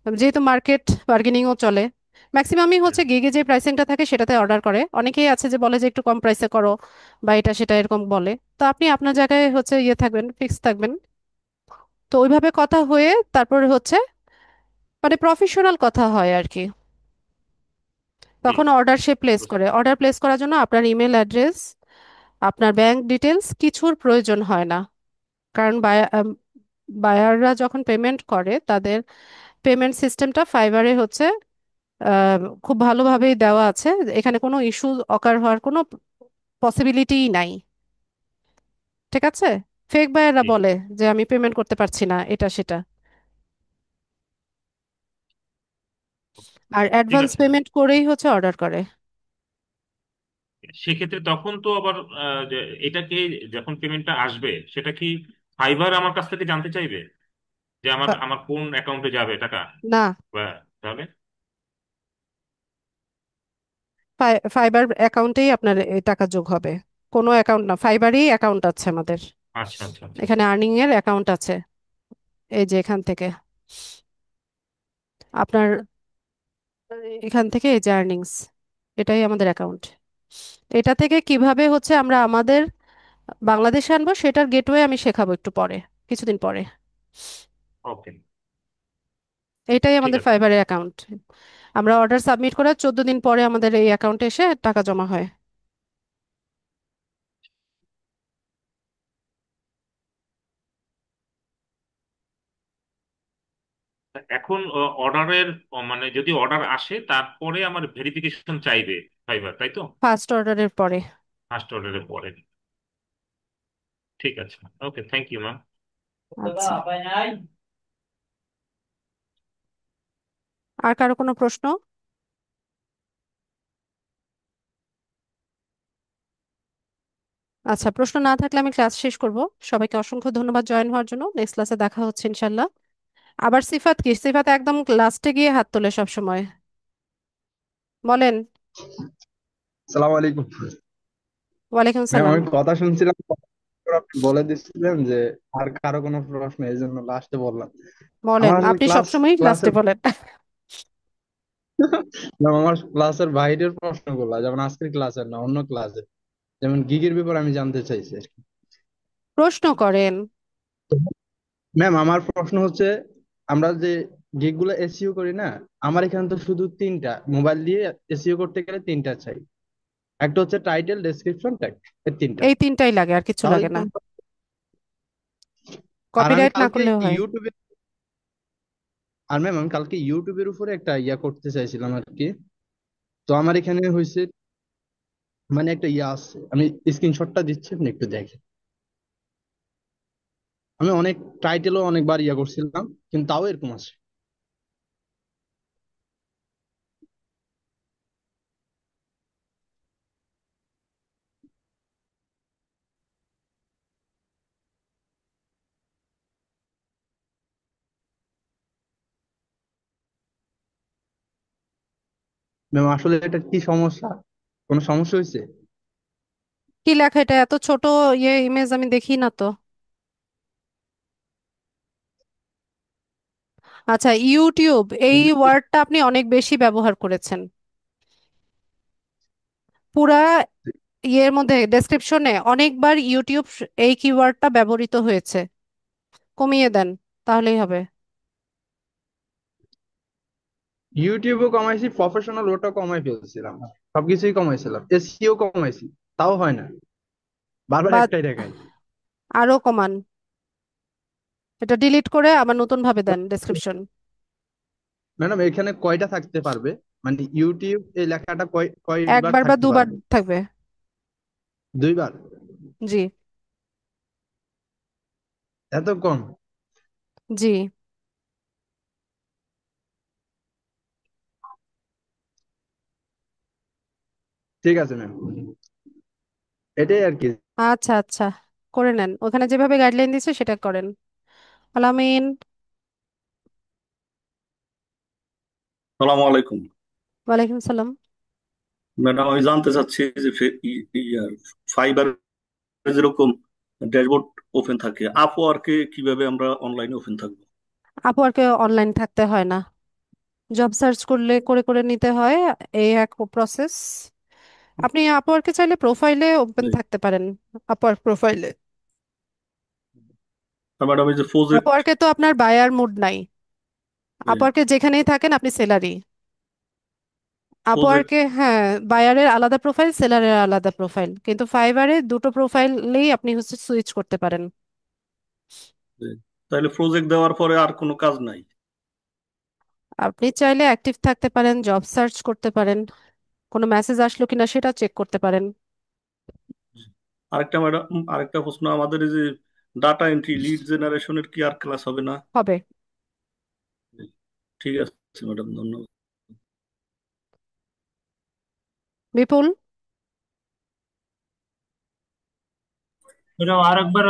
যেহেতু মার্কেট বার্গেনিংও চলে, ম্যাক্সিমামই হুম। হচ্ছে গিগে যে প্রাইসিংটা থাকে সেটাতে অর্ডার করে। অনেকেই আছে যে বলে যে একটু কম প্রাইসে করো বা এটা সেটা এরকম বলে। তো আপনি আপনার জায়গায় হচ্ছে ইয়ে থাকবেন, ফিক্স থাকবেন। তো ওইভাবে কথা হয়ে তারপর হচ্ছে মানে প্রফেশনাল কথা হয় আর কি, জি। তখন অর্ডার সে প্লেস বুঝ- করে। অর্ডার প্লেস করার জন্য আপনার ইমেল অ্যাড্রেস, আপনার ব্যাংক ডিটেলস কিছুর প্রয়োজন হয় না। কারণ বায়াররা যখন পেমেন্ট করে, তাদের পেমেন্ট সিস্টেমটা ফাইবারে হচ্ছে খুব ভালোভাবেই দেওয়া আছে। এখানে কোনো ইস্যু অকার হওয়ার কোনো পসিবিলিটিই নাই। ঠিক আছে, ফেক বায়াররা জি। বলে যে আমি পেমেন্ট করতে পারছি না, এটা সেটা, আর ঠিক অ্যাডভান্স আছে। পেমেন্ট করেই হচ্ছে অর্ডার করে। সেক্ষেত্রে তখন তো আবার যে এটাকে যখন পেমেন্টটা আসবে, সেটা কি ফাইবার আমার কাছ থেকে জানতে চাইবে যে আমার ফা- আমার কোন অ্যাকাউন্টে যাবে টাকা? না, বা তাহলে ফাইবার অ্যাকাউন্টেই আপনার এই টাকা যোগ হবে। কোনো অ্যাকাউন্ট না, ফাইবারই অ্যাকাউন্ট আছে আমাদের। আচ্ছা আচ্ছা আচ্ছা এখানে আর্নিং এর অ্যাকাউন্ট আছে, এই যে এখান থেকে আপনার, এখান থেকে এই যে আর্নিংস, এটাই আমাদের অ্যাকাউন্ট। এটা থেকে কিভাবে হচ্ছে আমরা আমাদের বাংলাদেশে আনবো সেটার গেটওয়ে আমি শেখাবো একটু পরে, কিছুদিন পরে। ওকে, এটাই ঠিক আমাদের আছে। ফাইবারের অ্যাকাউন্ট। আমরা অর্ডার সাবমিট করার 14 দিন পরে আমাদের এই অ্যাকাউন্টে এসে টাকা জমা হয়। এখন অর্ডারের মানে যদি অর্ডার আসে তারপরে আমার ভেরিফিকেশন চাইবে ফাইবার, তাই তো? ফার্স্ট অর্ডারের পরে। ফার্স্ট অর্ডারের পরে। ঠিক আছে, ওকে, থ্যাংক ইউ ম্যাম। আচ্ছা, আর কারো কোনো প্রশ্ন? আচ্ছা, প্রশ্ন না থাকলে আমি ক্লাস শেষ করব। সবাইকে অসংখ্য ধন্যবাদ জয়েন হওয়ার জন্য। নেক্সট ক্লাসে দেখা হচ্ছে ইনশাল্লাহ। আবার সিফাত কি, সিফাত একদম লাস্টে গিয়ে হাত তোলে সব সময়, বলেন। সালাম আলাইকুম। ওয়ালাইকুম ম্যাম সালাম। আমি কথা শুনছিলাম, আপনি বলে দিচ্ছিলেন যে আর কারো কোনো প্রশ্ন, এই জন্য লাস্টে বললাম। বলেন, আমার আসলে আপনি সবসময়ই লাস্টে ক্লাসের বলেন। ম্যাম আমার ক্লাসের বাইরের প্রশ্নগুলো, যেমন আজকের ক্লাসের না, অন্য ক্লাসের, যেমন গিগের ব্যাপারে আমি জানতে চাইছি আর কি। প্রশ্ন করেন। ম্যাম আমার প্রশ্ন হচ্ছে, আমরা যে গিগ গুলো এসইও করি না, আমার এখানে তো শুধু তিনটা, মোবাইল দিয়ে এসইও করতে গেলে তিনটা চাই। একটা হচ্ছে টাইটেল, ডেসক্রিপশন, ট্যাগ, এই তিনটা। এই তিনটাই লাগে, আর কিছু তাহলে লাগে না। কোন, আর আমি কপিরাইট না কালকে করলেও হয়। ইউটিউবে, আর ম্যাম আমি কালকে ইউটিউবের উপরে একটা করতে চাইছিলাম আর কি। তো আমার এখানে হয়েছে, মানে একটা আছে, আমি স্ক্রিনশটটা দিচ্ছি, আপনি একটু দেখেন। আমি অনেক টাইটেলও অনেকবার করছিলাম, কিন্তু তাও এরকম আছে। ম্যাম আসলে এটা কি সমস্যা, কোনো সমস্যা হয়েছে? কি লেখা এটা? এত ছোট ইমেজ আমি দেখি না তো। আচ্ছা, ইউটিউব, এই ওয়ার্ডটা আপনি অনেক বেশি ব্যবহার করেছেন। পুরা ইয়ের মধ্যে ডেসক্রিপশনে অনেকবার ইউটিউব এই কিওয়ার্ডটা ব্যবহৃত হয়েছে। কমিয়ে দেন, তাহলেই হবে। ইউটিউবও কমাইছি, প্রফেশনাল ওটা কমাই ফেলছিলাম, সবকিছুই কমাইছিলাম, এসইও কমাইছি, তাও হয় না, বারবার বা একটাই দেখায়। আরো কমান, এটা ডিলিট করে আবার নতুন ভাবে দেন ডেসক্রিপশন। ম্যাডাম এখানে কয়টা থাকতে পারবে, মানে ইউটিউব এই লেখাটা কয়বার একবার বা থাকতে দুবার পারবে? থাকবে। দুইবার? জি। এত কম? জি। ঠিক আছে ম্যাম, এটাই আর কি। আচ্ছা আচ্ছা, করে নেন, ওখানে যেভাবে গাইডলাইন দিচ্ছে সেটা করেন। আলামিন। সালাম আলাইকুম। ওয়ালাইকুম সালাম। ম্যাডাম আমি জানতে চাচ্ছি যে ফাইবার যেরকম ড্যাশবোর্ড ওপেন থাকে, আপওয়ার্কে কিভাবে আমরা অনলাইনে ওপেন থাকবো? আপওয়ার্কে অনলাইন থাকতে হয় না, জব সার্চ করলে করে করে নিতে হয়, এই এক প্রসেস। আপনি আপওয়ার্কে চাইলে প্রোফাইলে ওপেন জি। থাকতে পারেন, আপওয়ার্ক প্রোফাইলে। আর ম্যাডাম এই যে প্রজেক্ট, আপওয়ার্কে তো আপনার বায়ার মুড নাই। আপওয়ার্কে যেখানেই থাকেন আপনি সেলারি। প্রজেক্ট, আপওয়ার্কে হ্যাঁ, বায়ারের আলাদা প্রোফাইল, সেলারের আলাদা প্রোফাইল, কিন্তু ফাইবারে দুটো প্রোফাইলেই আপনি হচ্ছে সুইচ করতে পারেন। তাহলে প্রজেক্ট দেওয়ার পরে আর কোনো কাজ নাই? আপনি চাইলে অ্যাক্টিভ থাকতে পারেন, জব সার্চ করতে পারেন, কোনো মেসেজ আসলো কিনা সেটা চেক করতে পারেন। আরেকটা ম্যাডাম, আরেকটা প্রশ্ন, আমাদের এই যে ডাটা এন্ট্রি লিড জেনারেশনের কি আর ক্লাস হবে না? হবে। ঠিক আছে ম্যাডাম, ধন্যবাদ। বিপুল। এটা আর একবার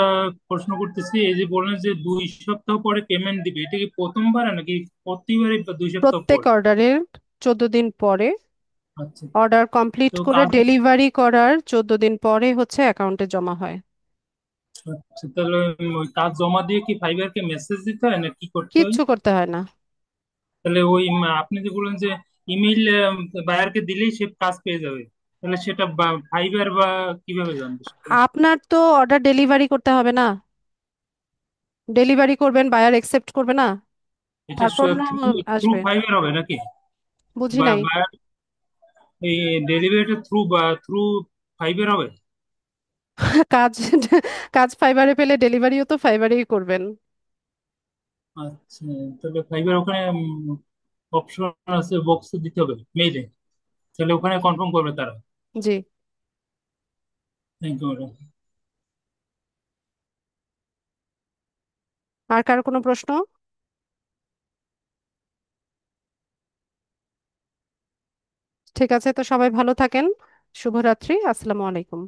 প্রশ্ন করতেছি, এই যে বললেন যে 2 সপ্তাহ পরে পেমেন্ট দিবে, এটা কি প্রথমবার নাকি প্রতিবারই, বা 2 সপ্তাহ প্রত্যেক পর? অর্ডারের 14 দিন পরে, আচ্ছা। অর্ডার কমপ্লিট তো করে কাজ, ডেলিভারি করার 14 দিন পরে হচ্ছে অ্যাকাউন্টে জমা হয়। আচ্ছা, তাহলে ওই কাজ জমা দিয়ে কি ফাইবারকে মেসেজ দিতে হয় না কি করতে হয়? কিচ্ছু করতে হয় না। তাহলে ওই আপনি যে বললেন যে ইমেইল বায়ারকে দিলেই সে কাজ পেয়ে যাবে, তাহলে সেটা ফাইবার বা কিভাবে জানবে সেটা? আপনার তো অর্ডার ডেলিভারি করতে হবে না, ডেলিভারি করবেন, বায়ার একসেপ্ট করবে না, এটা তারপর না থ্রু থ্রু আসবে। ফাইবার হবে নাকি? বুঝি বা নাই। বায়ার, এই ডেলিভারিটা থ্রু বা থ্রু ফাইবার হবে? কাজ কাজ ফাইবারে পেলে ডেলিভারিও তো ফাইবারেই করবেন। আচ্ছা, তাহলে ফাইবার ওখানে অপশন আছে, বক্সে দিতে হবে মেইলে, তাহলে ওখানে কনফার্ম করবে তারা। জি। Thank you madam. আর কার কোনো প্রশ্ন? ঠিক আছে, তো সবাই ভালো থাকেন। শুভরাত্রি, আসসালামু আলাইকুম।